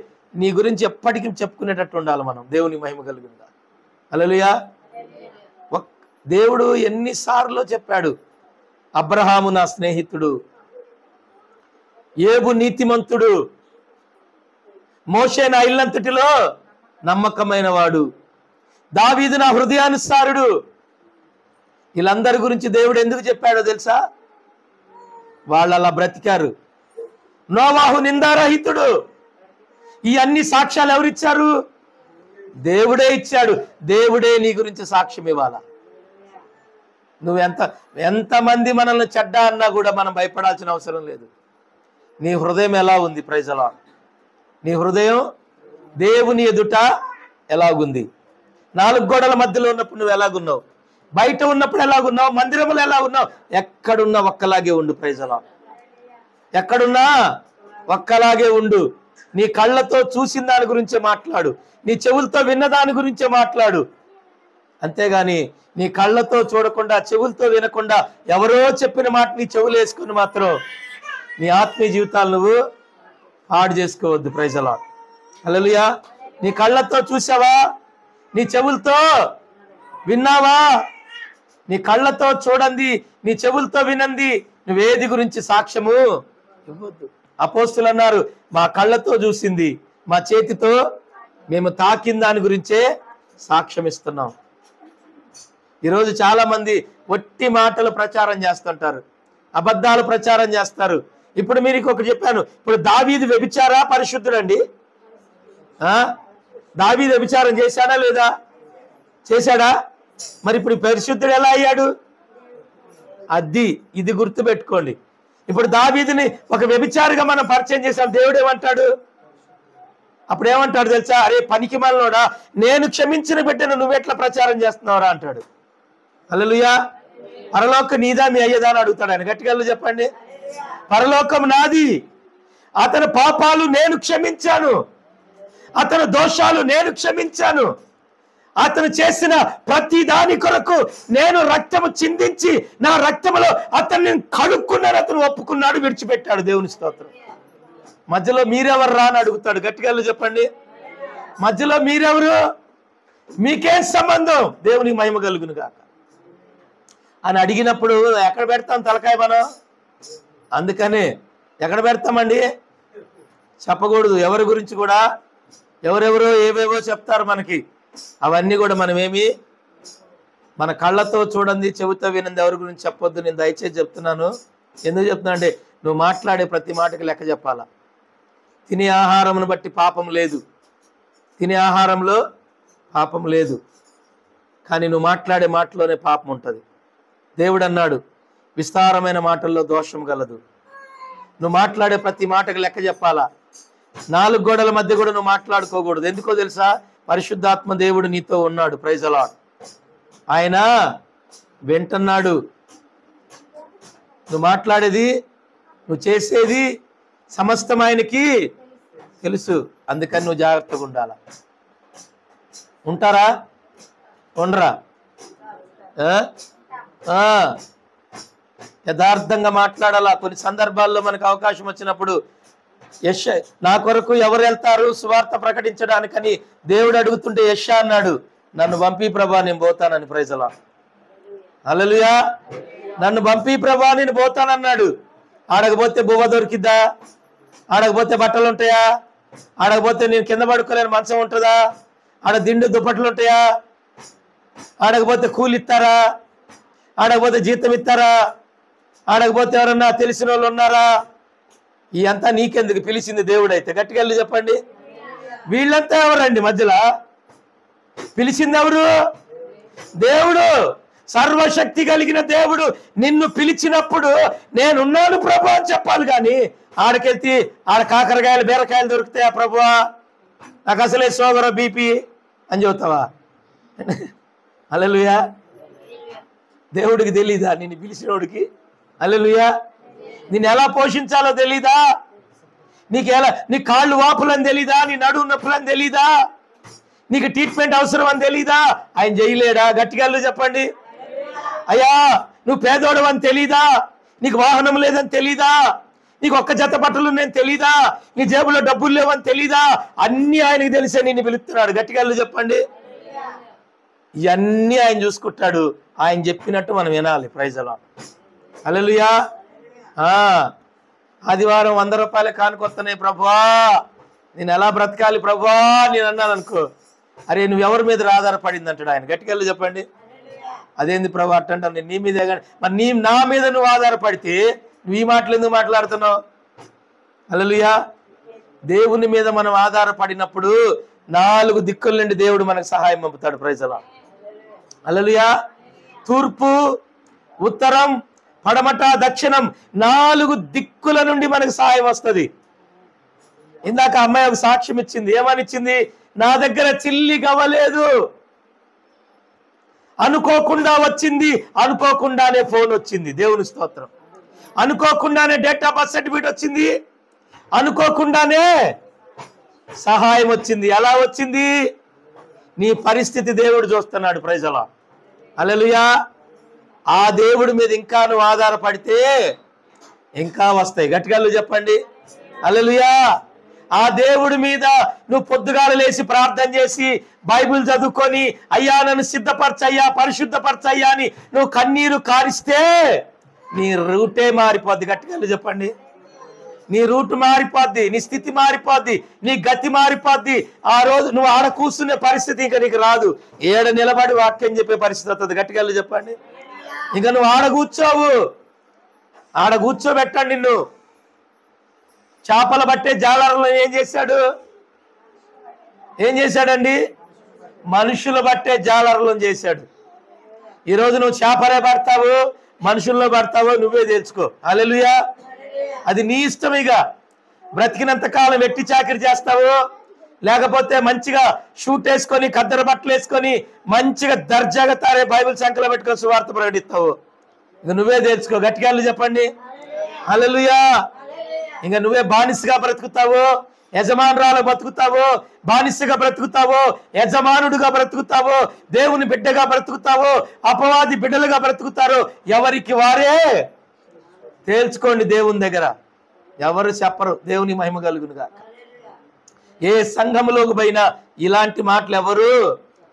నీ గురించి ఎప్పటికీ చెప్పుకునేటట్టు ఉండాలి మనం. దేవుని మహిమ కలుగును గాక. హల్లెలూయా. దేవుడు ఎన్నిసార్లు చెప్పాడు, అబ్రహాము నా స్నేహితుడు, యోబు నీతిమంతుడు, మోషే నా ఇల్లంతటిలో నమ్మకమైన వాడు, దావీదు నా హృదయానుసారుడు. వీళ్ళందరి గురించి దేవుడు ఎందుకు చెప్పాడో తెలుసా? వాళ్ళు అలా బ్రతికారు. నోవాహు నిందారహితుడు. ఈ అన్ని సాక్ష్యాలు ఎవరిచ్చారు? దేవుడే ఇచ్చాడు. దేవుడే నీ గురించి సాక్ష్యం ఇవ్వాలా. నువ్వు ఎంతమంది మనల్ని చెడ్డ అన్నా కూడా మనం భయపడాల్సిన అవసరం లేదు. నీ హృదయం ఎలా ఉంది? Praise the lord. నీ హృదయం దేవుని ఎదుట ఎలాగుంది? నాలుగు గోడల మధ్యలో ఉన్నప్పుడు నువ్వు ఎలాగున్నావు? బయట ఉన్నప్పుడు ఎలాగున్నావు? మందిరంలో ఎలా ఉన్నావు? ఎక్కడున్నా ఒక్కలాగే ఉండు. Praise the lord. ఎక్కడున్నా ఒక్కలాగే ఉండు. నీ కళ్ళతో చూసిన దాని గురించే మాట్లాడు, నీ చెవులతో విన్న దాని గురించే మాట్లాడు. అంతేగాని నీ కళ్ళతో చూడకుండా, చెవులతో వినకుండా ఎవరో చెప్పిన మాట నీ చెవులు వేసుకుని మాత్రం నీ ఆత్మీయ జీవితాలు నువ్వు పాడు చేసుకోవద్దు. Praise the lord. హల్లెలూయా. నీ కళ్ళతో చూసావా? నీ చెవులతో విన్నావా? నీ కళ్ళతో చూడండి, నీ చెవులతో వినండి, నువ్వేది గురించి సాక్ష్యము ఇవ్వద్దు. అపోస్తులు అన్నారు, మా కళ్ళతో చూసింది, మా చేతితో మేము తాకిన దాని గురించే సాక్ష్యం ఇస్తున్నాం. ఈరోజు చాలా మంది ఒట్టి మాటలు ప్రచారం చేస్తుంటారు, అబద్ధాలు ప్రచారం చేస్తారు. ఇప్పుడు మీరు ఒకటి చెప్పాను, ఇప్పుడు దావీదు వ్యభిచారా పరిశుద్ధుడండి? దావీదు వ్యభిచారం చేశాడా లేదా? చేశాడా? మరి ఇప్పుడు పరిశుద్ధుడు ఎలా అయ్యాడు? ఇది గుర్తుపెట్టుకోండి. ఇప్పుడు దావీదుని ఒక వ్యభిచారిగా మనం పరిచయం చేశాం. దేవుడు ఏమంటాడు? అప్పుడు ఏమంటాడు తెలుసా? అరే పనికి మాలినోడా, నేను క్షమించిన బిడ్డను నువ్వెట్లా ప్రచారం చేస్తున్నావురా అంటాడు. హల్లెలూయా. పరలోకం నీదా మీ అయ్యదా అని అడుగుతాడు ఆయన. గట్టిగా చెప్పండి. పరలోకం నాది, అతని పాపాలు నేను క్షమించాను, అతని దోషాలు నేను క్షమించాను, అతను చేసిన ప్రతి దాని కొరకు నేను రక్తము చిందించి నా రక్తములో అతన్ని కడుక్కున్నాను. అతను ఒప్పుకున్నాడు, విడిచిపెట్టాడు. దేవుని స్తోత్రం. మధ్యలో మీరెవరు రా అని అడుగుతాడు. గట్టిగా చెప్పండి. మధ్యలో మీరెవరు? మీకేం సంబంధం? దేవునికి మహిమ కలుగును గాక అని అడిగినప్పుడు ఎక్కడ పెడతాం తలకాయ మనం? అందుకనే ఎక్కడ పెడతామండి? చెప్పకూడదు. ఎవరి గురించి కూడా ఎవరెవరో ఏవేవో చెప్తారు మనకి, అవన్నీ కూడా మనమేమి మన కళ్ళతో చూడండి, చెవితో వినండి ఎవరి గురించి చెప్పొద్దు. నేను దయచేసి చెప్తున్నాను, ఎందుకు చెప్తున్నా అంటే నువ్వు మాట్లాడే ప్రతి మాటకి లెక్క చెప్పాలా. తినే ఆహారమును బట్టి పాపం లేదు, తినే ఆహారంలో పాపం లేదు, కానీ నువ్వు మాట్లాడే మాటలోనే పాపం ఉంటుంది. దేవుడు అన్నాడు విస్తారమైన మాటల్లో దోషం గలదు. నువ్వు మాట్లాడే ప్రతి మాటకి లెక్క చెప్పాలా. 4 గోడల మధ్య కూడా నువ్వు మాట్లాడుకోకూడదు. ఎందుకో తెలుసా? పరిశుద్ధాత్మ దేవుడు నీతో ఉన్నాడు. Praise the lord. ఆయన వింటున్నాడు. నువ్వు మాట్లాడేది, నువ్వు చేసేది సమస్తం ఆయనకి తెలుసు. అందుకని నువ్వు జాగ్రత్తగా ఉండాలా. ఉంటారా? ఉండరా? యథార్థంగా మాట్లాడాలా. కొన్ని సందర్భాల్లో మనకు అవకాశం వచ్చినప్పుడు నా కొరకు ఎవరు వెళ్తారు సువార్త ప్రకటించడానికని దేవుడు అడుగుతుంటే యెషయా అన్నాడు, నన్ను పంపి ప్రభా నేను పోతానని. Praise the lord. హల్లెలూయా. నన్ను పంపి ప్రభా నేను పోతానన్నాడు. ఆడకపోతే బువ్వ దొరికిద్దా? ఆడకపోతే బట్టలు ఉంటాయా? ఆడకపోతే నేను కింద పడుకోలేని మంచం ఉంటుందా? ఆడ దిండు దుప్పట్లు ఉంటాయా? ఆడకపోతే కూలి ఇస్తారా? ఆడకపోతే జీతం ఇస్తారా? ఆడకపోతే ఎవరన్నా తెలిసిన వాళ్ళు ఉన్నారా? ఈ అంతా నీకెందుకు? పిలిచింది దేవుడు. అయితే గట్టిగా వెళ్ళి చెప్పండి. వీళ్ళంతా ఎవరండి మధ్యలో? పిలిచింది ఎవరు? దేవుడు. సర్వశక్తి కలిగిన దేవుడు నిన్ను పిలిచినప్పుడు నేనున్నాను ప్రభు అని చెప్పాలి. కానీ ఆడకెత్తి ఆడ కాకరకాయలు బీరకాయలు దొరుకుతాయా ప్రభువా, నాకు అసలే షుగర్ బీపీ అని చెబుతావా? హల్లెలూయా. దేవుడికి తెలీదా నిన్ను పిలిచినోడికి? హల్లెలూయా. నిన్ను ఎలా పోషించాలో తెలీదా? నీ కాళ్ళు వాపులని తెలీదా? నీ నడుము నొప్పులని తెలీదా? నీకు ట్రీట్మెంట్ అవసరం అని తెలీదా? ఆయన చేయలేడా? గట్టిగా చెప్పండి. అయ్యా నువ్వు పేదోడు అని తెలీదా? నీకు వాహనం లేదని తెలీదా? నీకు ఒక్క జత బట్టలు నేను తెలీదా? నీ జేబులో డబ్బులు లేవని తెలీదా? అన్ని ఆయనకి తెలిసే నిన్ను పిలుస్తున్నాడు. గట్టిగా చెప్పండి. ఇవన్నీ ఆయన చూసుకుంటాడు. ఆయన చెప్పినట్టు మనం వినాలి. Praise the lord. హల్లెలూయా. ఆదివారం 100 రూపాయలు కానుకొస్తున్నాయి ప్రభువా, నేను ఎలా బ్రతకాలి ప్రభువా నేను అన్నాను అనుకో, అరే నువ్వు ఎవరి మీద ఆధారపడింది అంటాడు ఆయన. గట్టిగా చెప్పండి. అదేంది ప్రభు అట్టంటావు? నేను నీ మీదే. కానీ మరి నా మీద నువ్వు ఆధారపడితే నువ్వు ఈ మాటలు ఎందుకు మాట్లాడుతున్నావు? హల్లెలూయా. దేవుని మీద మనం ఆధారపడినప్పుడు 4 దిక్కుల నుండి దేవుడు మనకు సహాయం పంపుతాడు. Praise the lord. హల్లెలూయా. తూర్పు, ఉత్తరం, పడమట, దక్షిణం 4 దిక్కుల నుండి మనకు సహాయం వస్తుంది. ఇందాక అమ్మాయి ఒక సాక్ష్యం ఇచ్చింది. ఏమని ఇచ్చింది? నా దగ్గర చిల్లి గవ్వలేదు, అనుకోకుండా వచ్చింది, అనుకోకుండానే ఫోన్ వచ్చింది. దేవుని స్తోత్రం. అనుకోకుండానే డేట్ ఆఫ్ బర్త్ సర్టిఫికేట్ వచ్చింది, అనుకోకుండానే సహాయం వచ్చింది. ఎలా వచ్చింది? నీ పరిస్థితి దేవుడు చూస్తున్నాడు. Praise the lord. హల్లెలూయా. ఆ దేవుడి మీద ఇంకా నువ్వు ఆధారపడితే ఇంకా వస్తాయి. గట్టిగా చెప్పండి. హల్లెలూయా. ఆ దేవుడి మీద నువ్వు పొద్దుగాల లేచి ప్రార్థన చేసి బైబిల్ చదువుకొని అయ్యా నన్ను సిద్ధపరచయ్యా, పరిశుద్ధపరచయ్యా అని నువ్వు కన్నీరు కారిస్తే నీ రూటే మారిపోద్ది. గట్టిగా చెప్పండి. నీ రూట్ మారిపోద్ది, నీ స్థితి మారిపోద్ది, నీ గతి మారిపోద్ది. ఆ రోజు నువ్వు ఆడ కూర్చునే పరిస్థితి ఇంకా నీకు రాదు. ఏడ నిలబడి వాక్యం చెప్పే పరిస్థితి వస్తుంది. గట్టిగా చెప్పండి. ఇంకా నువ్వు ఆడ కూర్చోవు. ఆడ కూర్చోబెట్టండి నిన్ను. చేపలు పట్టే జాలర్లను ఏం చేశాడండి? మనుషులు పట్టే జాలర్లను చేశాడు. ఈరోజు నువ్వు చేపలే పడతావు, మనుషుల్లో పడతావో నువ్వే తెలుసుకో. హల్లెలూయా. అది నీ ఇష్టం. ఇక బ్రతికినంత కాలం వెట్టి చాకిరి చేస్తావు, లేకపోతే మంచిగా షూట్ వేసుకొని కద్దర బట్టలు వేసుకొని మంచిగా దర్జాగా తారే బైబిల్ సంఖ్యలో పెట్టుకొని సువార్త ప్రకటిస్తావు. ఇక నువ్వే తెలుసుకో. గట్టిగా చెప్పండి. హల్లెలూయా. ఇంకా నువ్వే బానిసగా బ్రతుకుతావు, యజమానురాలు బ్రతుకుతావు, బానిసగా బ్రతుకుతావు, యజమానుడుగా బ్రతుకుతావు, దేవుని బిడ్డగా బ్రతుకుతావు, అపవాది బిడ్డలుగా బ్రతుకుతారు. ఎవరికి వారే తేల్చుకోండి. దేవుని దగ్గర ఎవరు చెప్పరు. దేవుని మహిమ కలుగునుగా. ఏ సంఘములోకి పోయినా ఇలాంటి మాటలు ఎవరు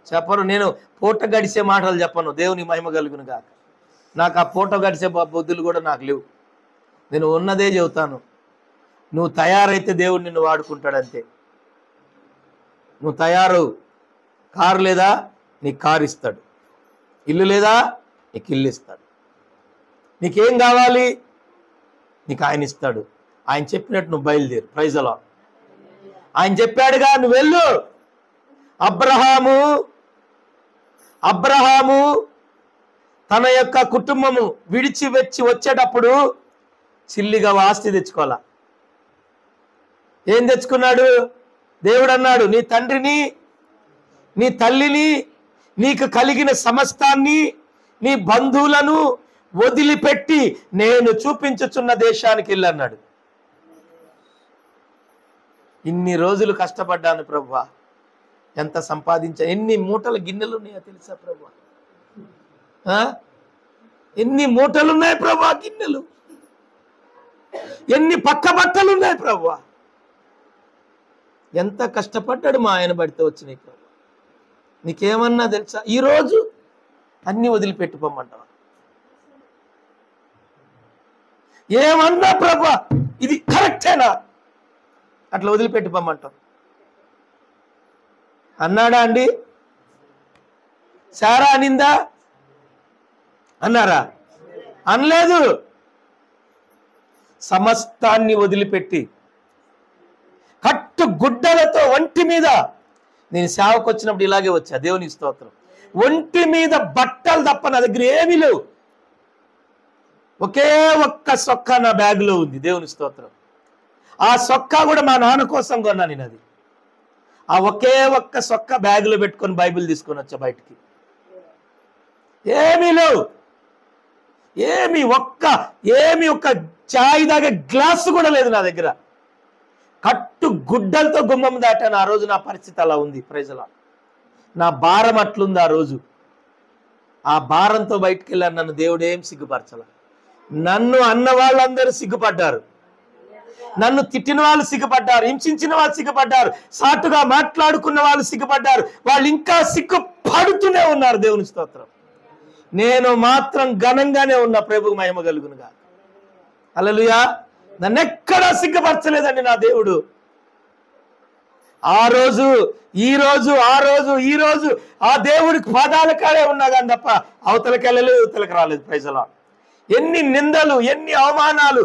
చెప్పరు. నేను పూట గడిచే మాటలు చెప్పను. దేవుని మహిమ కలుగునుగా. నాకు ఆ పూట గడిచే బుద్ధులు కూడా నాకు లేవు. నేను ఉన్నదే చెబుతాను. నువ్వు తయారైతే దేవుడు నిన్ను వాడుకుంటాడంతే. నువ్వు తయారు. కారు లేదా నీకు కారు ఇస్తాడు, ఇల్లు లేదా నీకు ఇల్లు ఇస్తాడు. నీకేం కావాలి? నీకు ఆయన ఇస్తాడు. ఆయన చెప్పినట్టు నువ్వు బయలుదేరు. Praise the lord. ఆయన చెప్పాడుగా, నువ్వు వెళ్ళు. అబ్రహాము తన యొక్క కుటుంబము విడిచి వచ్చేటప్పుడు చిల్లిగా ఆస్తి తెచ్చుకోవాలా. ఏం తెచ్చుకున్నాడు? దేవుడు అన్నాడు, నీ తండ్రిని, నీ తల్లిని, నీకు కలిగిన సమస్తాన్ని, నీ బంధువులను వదిలిపెట్టి నేను చూపించుచున్న దేశానికి వెళ్ళన్నాడు. ఇన్ని రోజులు కష్టపడ్డాను ప్రభువా, ఎంత సంపాదించా, ఎన్ని మూటల గిన్నెలు ఉన్నాయో తెలుసా ప్రభువా? ఎన్ని మూటలు ఉన్నాయి ప్రభువా గిన్నెలు, ఎన్ని పక్క బట్టలు ఉన్నాయి ప్రభువా. ఎంత కష్టపడ్డాడు మా ఆయన బడితే వచ్చినాయి ప్రభు. నీకేమన్నా తెలుసా? ఈరోజు అన్ని వదిలిపెట్టుకోమంటావా? ఏమన్నా ప్రభు ఇది కరెక్టేనా? అట్లా వదిలిపెట్టుకోమంటాం అన్నాడా అండి? సారా అనిందా? అన్నారా? అనలేదు. సమస్తాన్ని వదిలిపెట్టి కట్టు గుడ్డలతో ఒంటి మీద, నేను సేవకు వచ్చినప్పుడు ఇలాగే వచ్చా, దేవుని స్తోత్రం, ఒంటి మీద బట్టలు తప్ప నా దగ్గర ఏమీ లేవు. ఒకే ఒక్క సొక్కా నా బ్యాగులో ఉంది. దేవుని స్తోత్రం. ఆ సొక్కా కూడా మా నాన్న కోసం కొన్నా నేను. అది ఆ ఒకే ఒక్క సొక్కా బ్యాగులో పెట్టుకొని బైబిల్ తీసుకొని వచ్చా బయటికి. ఏమీ లేవు. ఏమి ఒక్క చాయ్ తాగే గ్లాసు కూడా లేదు నా దగ్గర. కట్టు గుడ్డలతో గుమ్మం దాటాను. ఆ రోజు నా పరిస్థితి అలా ఉంది. ప్రజల నా భారం అట్లుంది ఆ రోజు. ఆ భారంతో బయటికి వెళ్ళాను. నన్ను దేవుడు ఏం సిగ్గుపరచాల. నన్ను అన్న వాళ్ళందరూ సిగ్గుపడ్డారు, నన్ను తిట్టిన వాళ్ళు సిగ్గుపడ్డారు, హింసించిన వాళ్ళు సిగ్గుపడ్డారు, సాటుగా మాట్లాడుకున్న వాళ్ళు సిగ్గుపడ్డారు. వాళ్ళు ఇంకా సిగ్గుపడుతూనే ఉన్నారు. దేవుని స్తోత్రం. నేను మాత్రం ఘనంగానే ఉన్నా. ప్రభువుకు మహిమ కలుగునుగా. హల్లెలూయా. నన్ను ఎక్కడా సిగ్గుపరచలేదండి నా దేవుడు. ఆ రోజు ఈ రోజు ఆ దేవుడికి పాదాల కాడే ఉన్నా కానీ తప్ప అవతలకి వెళ్ళలేదు, ఇవతలకి రాలేదు. Praise the lord. ఎన్ని నిందలు, ఎన్ని అవమానాలు,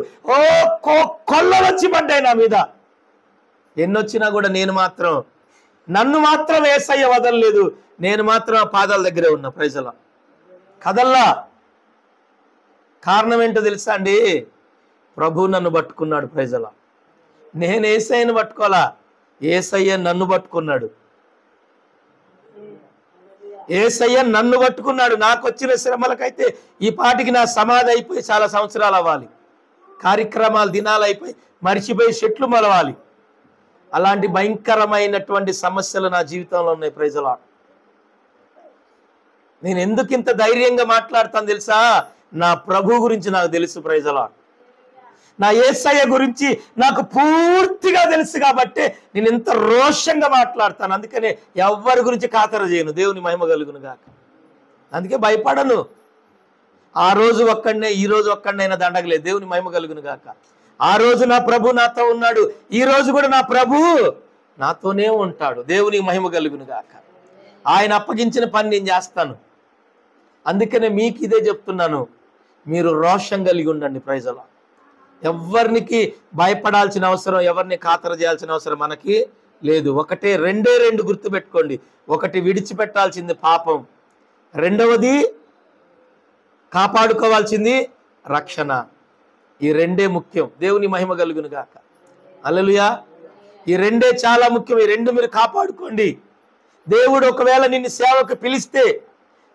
కొల్లలు వచ్చి పడ్డాయి నా మీద. ఎన్నొచ్చినా కూడా నన్ను మాత్రం యేసయ్య వదలలేదు. నేను మాత్రం ఆ పాదాల దగ్గరే ఉన్నా. Praise the lord. కదల్లా. కారణం ఏంటో తెలుసా అండి? ప్రభు నన్ను పట్టుకున్నాడు. Praise the lord. నేను యేసయ్యను పట్టుకోవాలా, యేసయ్య నన్ను పట్టుకున్నాడు. యేసయ్య నన్ను పట్టుకున్నాడు. నాకు వచ్చిన శ్రమలకైతే ఈ పాటికి నా సమాధి అయిపోయి చాలా సంవత్సరాలు అవ్వాలి. కార్యక్రమాలు దినాలు అయిపోయి మరిచిపోయి చెట్లు మొలవాలి. అలాంటి భయంకరమైనటువంటి సమస్యలు నా జీవితంలో ఉన్నాయి. Praise the lord. నేను ఎందుకు ఇంత ధైర్యంగా మాట్లాడతాను తెలుసా? నా ప్రభు గురించి నాకు తెలుసు. Praise the lord. నా యేసయ్య గురించి నాకు పూర్తిగా తెలుసు కాబట్టి నేను ఇంత రోషంగా మాట్లాడతాను. అందుకనే ఎవరి గురించి ఖాతరు చేయను. దేవుని మహిమ కలుగును గాక. అందుకే భయపడను. ఆ రోజు ఒక్కడనే, ఈ రోజు ఒక్కడనైనా దండగలేదు. దేవుని మహిమ కలుగును గాక. ఆ రోజు నా ప్రభు నాతో ఉన్నాడు, ఈ రోజు కూడా నా ప్రభు నాతోనే ఉంటాడు. దేవుని మహిమ కలుగును గాక. ఆయన అప్పగించిన పని నేను చేస్తాను. అందుకనే మీకు ఇదే చెప్తున్నాను, మీరు రోషం కలిగి ఉండండి. Praise the lord. ఎవరికి భయపడాల్సిన అవసరం, ఎవరిని ఖాతరు చేయాల్సిన అవసరం మనకి లేదు. రెండే గుర్తుపెట్టుకోండి. ఒకటి, విడిచిపెట్టాల్సింది పాపం. రెండవది, కాపాడుకోవాల్సింది రక్షణ. ఈ రెండే ముఖ్యం. దేవుని మహిమ కలుగును గాక. హల్లెలూయా. ఈ రెండే చాలా ముఖ్యం. ఈ రెండు మీరు కాపాడుకోండి. దేవుడు ఒకవేళ నిన్ను సేవకు పిలిస్తే,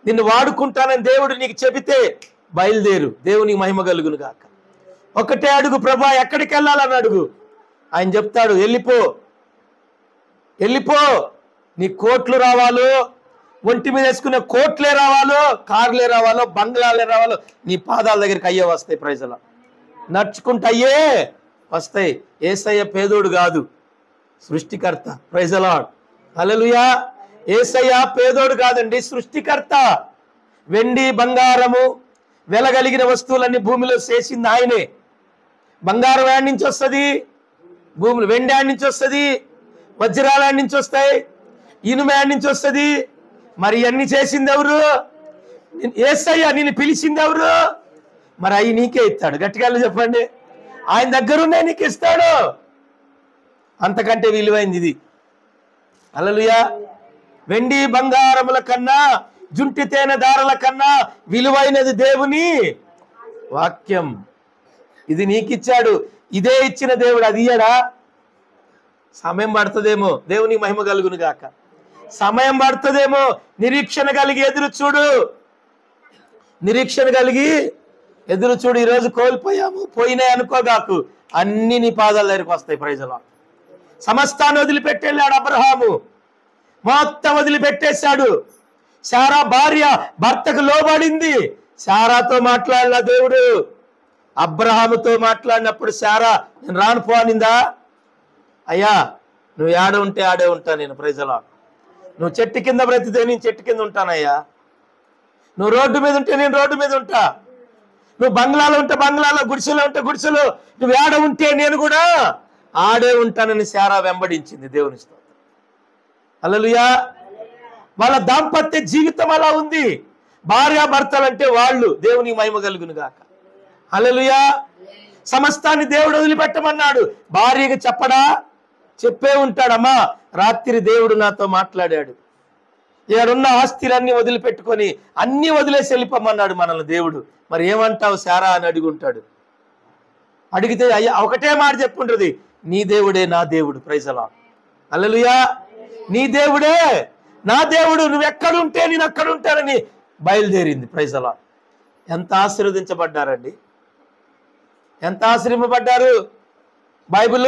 నిన్ను వాడుకుంటానని దేవుడు నీకు చెబితే బయలుదేరు. దేవునికి మహిమ కలుగును గాక. ఒకటే అడుగు, ప్రభా ఎక్కడికి వెళ్ళాలని అడుగు. ఆయన చెప్తాడు, వెళ్ళిపో. నీ కోట్లు రావాలో, ఒంటి మీద వేసుకునే కోట్లే రావాలో, కార్లే రావాలో, బంగ్లాలే రావాలో, నీ పాదాల దగ్గరికి అయ్యే వస్తాయి. Praise the lord. నడుచుకుంటూ అయ్యే వస్తాయి. యేసయ్య పేదోడు కాదు, సృష్టికర్త. Praise the lord. Hallelujah. Yesayya పేదోడు కాదండి, సృష్టికర్త. వెండి బంగారము వెలగలిగిన వస్తువులన్నీ భూమిలో చేసింది ఆయనే. బంగారం యాడ్ నుంచి వస్తుంది, భూమిలో వెండి యాడ్ నుంచి వస్తుంది, వజ్రాలు యాడ్ నుంచి వస్తాయి, ఇనుము యాడ్ నుంచి వస్తుంది. మరి అన్ని చేసింది ఎవరు? యేసయ్య. నిన్ను పిలిచింది ఎవరు? మరి అవి నీకే ఇస్తాడు. గట్టిగా చెప్పండి. ఆయన దగ్గరున్నే నీకు ఇస్తాడు. అంతకంటే విలువైంది ఇది. హల్లెలూయా. వెండి బంగారముల కన్నా, జుంటి తేనె దారల కన్నా విలువైనది దేవుని వాక్యం. ఇది నీకిచ్చాడు. ఇదే ఇచ్చిన దేవుడు అది ఇయ్యడా? సమయం పడుతుందేమో, దేవుని మహిమ కలుగును గాక. సమయం పడుతుందేమో, నిరీక్షణ కలిగి ఎదురు చూడు. నిరీక్షణ కలిగి ఎదురు చూడు. ఈరోజు కోల్పోయాము, పోయినాయి అనుకోగాకు. అన్ని నీ పాదాల దగ్గరికి వస్తాయి. Praise Lord. సమస్తాన్ని వదిలిపెట్టేళ్ళాడు అబ్రహాము. మొత్తం వదిలిపెట్టేశాడు. శారా భార్య భర్తకు లోబడింది. శారాతో మాట్లాడిన దేవుడు అబ్రహాముతో మాట్లాడినప్పుడు శారా నేను రాను పో అనిందా? అయ్యా నువ్వు ఆడ ఉంటే ఆడే ఉంటా నేను. Praise Lord. నువ్వు చెట్టు కింద బ్రతితే నేను చెట్టు కింద ఉంటానయ్యా. నువ్వు రోడ్డు మీద ఉంటే నేను రోడ్డు మీద ఉంటా. నువ్వు బంగ్లాలో ఉంటే బంగ్లాలో, గుడిసెలో ఉంటే గుడిసెలో, నువ్వు ఆడ ఉంటే నేను కూడా ఆడే ఉంటానని శారా వెంబడించింది. దేవుని స్తోత్రం. హల్లెలూయా. వాళ్ళ దాంపత్య జీవితం అలా ఉంది. భార్యాభర్తలంటే వాళ్ళు. దేవుని మహిమ కలుగును గాక. హల్లెలూయా. సమస్తాన్ని దేవుడు వదిలిపెట్టమన్నాడు. భార్యకి చెప్పడా? చెప్పే ఉంటాడమ్మా, రాత్రి దేవుడు నాతో మాట్లాడాడు, ఏడున్న ఆస్తిలన్నీ వదిలిపెట్టుకొని అన్ని వదిలేసి వెళ్ళిపోమన్నాడు మనల్ని దేవుడు. మరి ఏమంటావు శారా అని అడుగుంటాడు. అడిగితే అయ్యా ఒకటే మాట చెప్పుంటది, నీ దేవుడే నా దేవుడు. Praise lord. హల్లెలూయా. నీ దేవుడే నా దేవుడు, నువ్వు ఎక్కడుంటే నేను అక్కడ ఉంటానని బయలుదేరింది. Praise Lord. ఎంత ఆశీర్వదించబడ్డారండి, ఎంత ఆశ్రయింపబడ్డారు. బైబిల్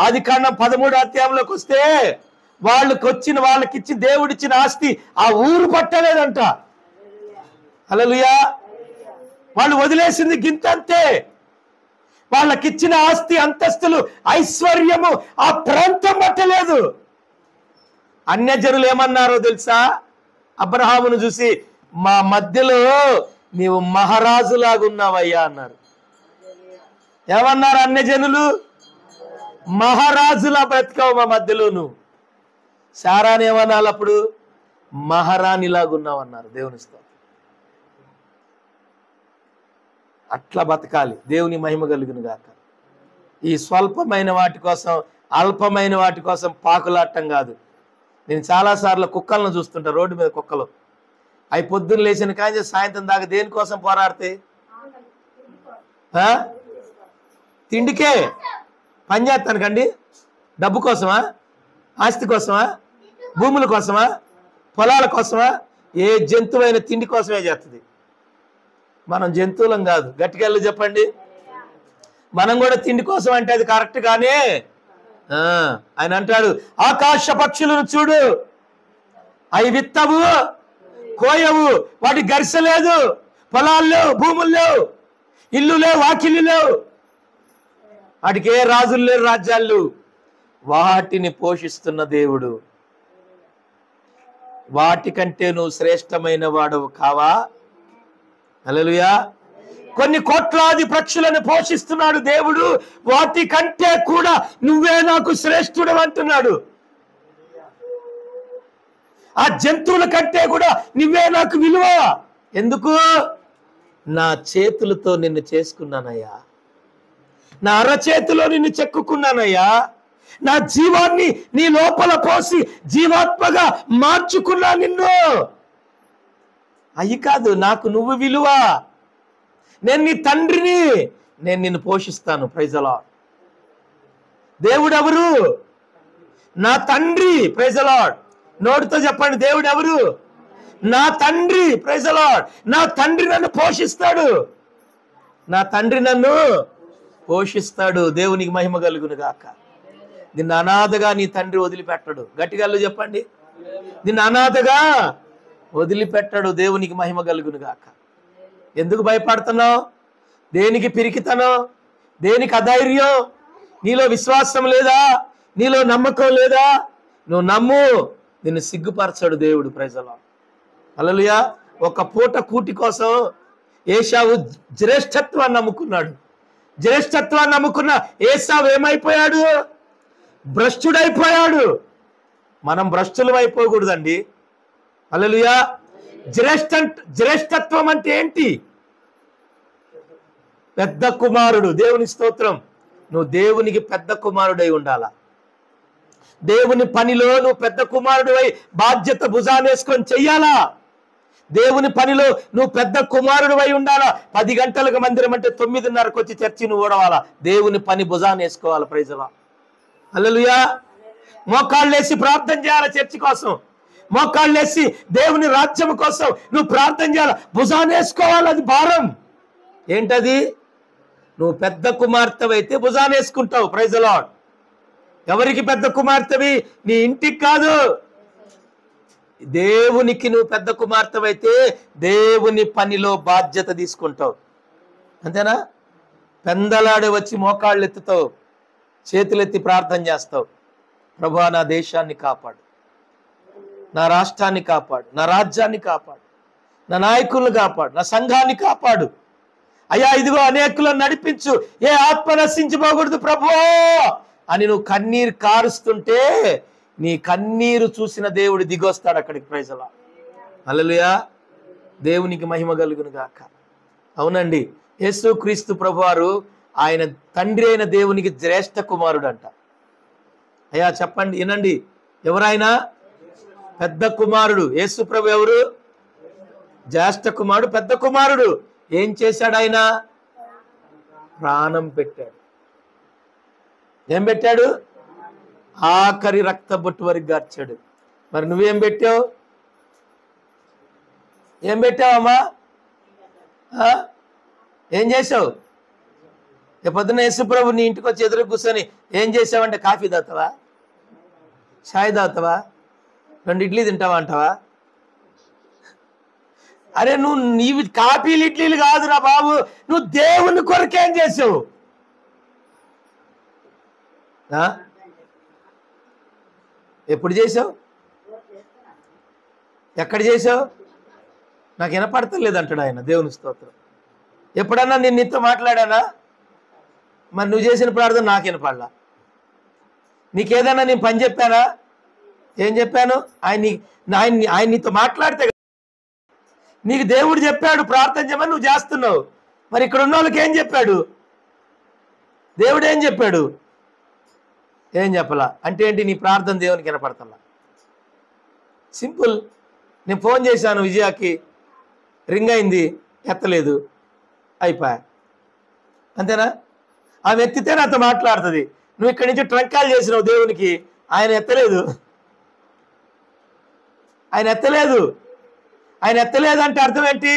ఆదికాండం 13వ అధ్యాయంలోకి వస్తే వాళ్ళకిచ్చిన దేవుడిచ్చిన ఆస్తి ఆ ఊరు పట్టలేదంట. హల్లెలూయా. వాళ్ళు వదిలేసింది గింతంతే. వాళ్ళకిచ్చిన ఆస్తి, అంతస్తులు, ఐశ్వర్యము ఆ ప్రాంతం పట్టలేదు. అన్యజనులు ఏమన్నారో తెలుసా? అబ్రహామును చూసి మా మధ్యలో నీవు మహారాజులాగున్నావయ్యా అన్నారు. ఏమన్నారు అన్యజనులు? మహారాజులా బ్రతికావు మా మధ్యలో నువ్వు. శారాని ఏమన్నారు అప్పుడు? మహారాణిలాగున్నావు అన్నారు. దేవుని స్తోత్రం. అట్లా బతకాలి. దేవుని మహిమ కలుగును గాక. ఈ స్వల్పమైన వాటి కోసం, అల్పమైన వాటి కోసం పాకులాటం కాదు. నేను చాలాసార్లు కుక్కలను చూస్తుంటా, రోడ్డు మీద కుక్కలు. అవి పొద్దున్న లేచిన కానీ సాయంత్రం దాకా దేనికోసం పోరాడతాయి? తిండికే పని చేస్తానుకండి. డబ్బు కోసమా? ఆస్తి కోసమా? భూముల కోసమా? పొలాల కోసమా? ఏ జంతువైన తిండి కోసమే చేస్తుంది. మనం జంతువులం కాదు. గట్టికెళ్ళి చెప్పండి. మనం కూడా తిండి కోసం అంటే అది కరెక్ట్. కానీ ఆయన అంటాడు, ఆకాశ పక్షులను చూడు, అవి విత్తవు, కోయవు, వాటి గరిసె లేదు, పొలాలు లేవు, భూములు లేవు, ఇల్లు లేవు, వాకిళ్ళు లేవు, వాటికి ఏ రాజులు లేరు, రాజ్యాలు. వాటిని పోషిస్తున్న దేవుడు. వాటికంటే నువ్వు శ్రేష్టమైన వాడవు కావా? హల్లెలూయా. కొన్ని కోట్లాది పక్షులను పోషిస్తున్నాడు దేవుడు. వాటి కంటే కూడా నువ్వే నాకు శ్రేష్ఠుడు అంటున్నాడు. ఆ జంతువుల కంటే కూడా నువ్వే నాకు విలువ. ఎందుకు? నా చేతులతో నిన్ను చేసుకున్నానయ్యా, నా అరచేతిలో నిన్ను చెక్కుకున్నానయ్యా, నా జీవాన్ని నీ లోపల పోసి జీవాత్మగా మార్చుకున్నా నిన్ను. అయ్యి కాదు, నాకు నువ్వు విలువ. నేను నీ తండ్రిని, నేను నిన్ను పోషిస్తాను. Praise lord. దేవుడు ఎవరు? నా తండ్రి. Praise Lord. నోటితో చెప్పండి, దేవుడు ఎవరు? నా తండ్రి. Praise Lord. నా తండ్రి నన్ను పోషిస్తాడు. నా తండ్రి నన్ను పోషిస్తాడు. దేవునికి మహిమ కలుగును గాక. నిన్ను అనాథగా నీ తండ్రి వదిలిపెట్టడు. గట్టిగా చెప్పండి, నిన్ను అనాథగా వదిలిపెట్టడు. దేవునికి మహిమ కలుగును గాక. ఎందుకు భయపడుతున్నావు? దేనికి పిరికితనం? దేనికి అధైర్యం? నీలో విశ్వాసం లేదా? నీలో నమ్మకం లేదా? నువ్వు నమ్ము, నిన్ను సిగ్గుపరచడు దేవుడు. Praise lord. హల్లెలూయా. ఒక పూట కూటి కోసం ఏశావు జ్యేష్ఠత్వాన్ని నమ్ముకున్నాడు. జ్యేష్ఠత్వాన్ని నమ్ముకున్న ఏశావు ఏమైపోయాడు? భ్రష్టుడైపోయాడు. మనం భ్రష్టులం అయిపోకూడదండి. హల్లెలూయా. జ్యేష్ఠత్వం అంటే ఏంటి? పెద్ద కుమారుడు. దేవుని స్తోత్రం. నువ్వు దేవునికి పెద్ద కుమారుడై ఉండాలా. దేవుని పనిలో నువ్వు పెద్ద కుమారుడివై బాధ్యత భుజానేసుకొని చెయ్యాలా. దేవుని పనిలో నువ్వు పెద్ద కుమారుడివై ఉండాలా. 10 గంటలకు మందిరం అంటే 9:30కు వచ్చి చర్చి నువ్వు ఓడవాలా. దేవుని పని భుజానేసుకోవాలి. Praise the lord. హల్లెలూయా. మోకాళ్ళేసి ప్రార్థన చేయాలి. చర్చి కోసం మోకాళ్ళేసి దేవుని రాజ్యం కోసం నువ్వు ప్రార్థన చేయాలి. భుజానేసుకోవాలి. అది భారం. ఏంటది? నువ్వు పెద్ద కుమార్తెవైతే భుజానేసుకుంటావు. Praise the lord. ఎవరికి పెద్ద కుమార్తెవి? నీ ఇంటికి కాదు, దేవునికి నువ్వు పెద్ద కుమార్తెవైతే దేవుని పనిలో బాధ్యత తీసుకుంటావు. అంతేనా? పెందలాడే వచ్చి మోకాళ్ళు ఎత్తుతావు, చేతులెత్తి ప్రార్థన చేస్తావు. ప్రభువా, నా దేశాన్ని కాపాడు, నా రాష్ట్రాన్ని కాపాడు, నా రాజ్యాన్ని కాపాడు, నా నాయకులను కాపాడు, నా సంఘాన్ని కాపాడు. అయ్యా, ఇదిగో అనేకులను నడిపించు, ఏ ఆత్మ నశించిపోకూడదు ప్రభువా అని నువ్వు కన్నీరు కారుస్తుంటే నీ కన్నీరు చూసిన దేవుడు దిగొస్తాడు అక్కడికి. Praise the lord. హల్లెలూయా. దేవునికి మహిమ కలుగును గాక. అవునండి, యేసుక్రీస్తు ప్రభువారు ఆయన తండ్రి అయిన దేవునికి జ్యేష్ఠ కుమారుడు అంట. అయ్యా చెప్పండి, వినండి, ఎవరైనా పెద్ద కుమారుడు. యేసు ప్రభు ఎవరు? జ్యేష్ఠ కుమారుడు, పెద్ద కుమారుడు. ఏం చేశాడు ఆయన? ప్రాణం పెట్టాడు. ఏం పెట్టాడు? ఆఖరి రక్త బొట్టు వరకు గార్చాడు. మరి నువ్వేం పెట్టావు? ఏం పెట్టావమ్మా? ఏం చేసావు? పొద్దున్న యేసుప్రభు నీ ఇంటికి వచ్చి ఎదురు కూర్చొని ఏం చేసావంటే, కాఫీ తాగుతావా, చాయ్ తాగుతావా, 2 ఇడ్లీ తింటావా అంటావా? అరే నువ్వు నీవి కాఫీలు ఇడ్లీలు కాదురా బాబు, నువ్వు దేవుని కొరకేం చేసావు? ఎప్పుడు చేసావు? ఎక్కడ చేసావు? నాకు వినపడతలేదు అంటాడు ఆయన. దేవుని స్తోత్రం. ఎప్పుడన్నా నేను నీతో మాట్లాడానా? మరి నువ్వు చేసిన ప్రార్థన నాకు వినపడలా. నీకేదన్నా నేను పని చెప్పానా? ఏం చెప్పాను? ఆయన నీతో మాట్లాడితే నీకు దేవుడు చెప్పాడు ప్రార్థన చేయమని, నువ్వు చేస్తున్నావు. మరి ఇక్కడ ఉన్న వాళ్ళకి ఏం చెప్పాడు? దేవుడు ఏం చెప్పాడు? ఏం చెప్పలా. అంటే ఏంటి? నీ ప్రార్థన దేవునికి వినపడతలా. సింపుల్. నేను ఫోన్ చేశాను విజయాకి, రింగ్ అయింది, ఎత్తలేదు, అయిపోయా. అంతేనా? ఆమె ఎత్తితే నాతో మాట్లాడుతుంది. నువ్వు ఇక్కడి నుంచి ట్రంక్ కాల్ చేసినావు దేవునికి, ఆయన ఎత్తలేదు. ఆయన ఎత్తలేదు. ఆయన ఎత్తలేదంటే అర్థం ఏంటి?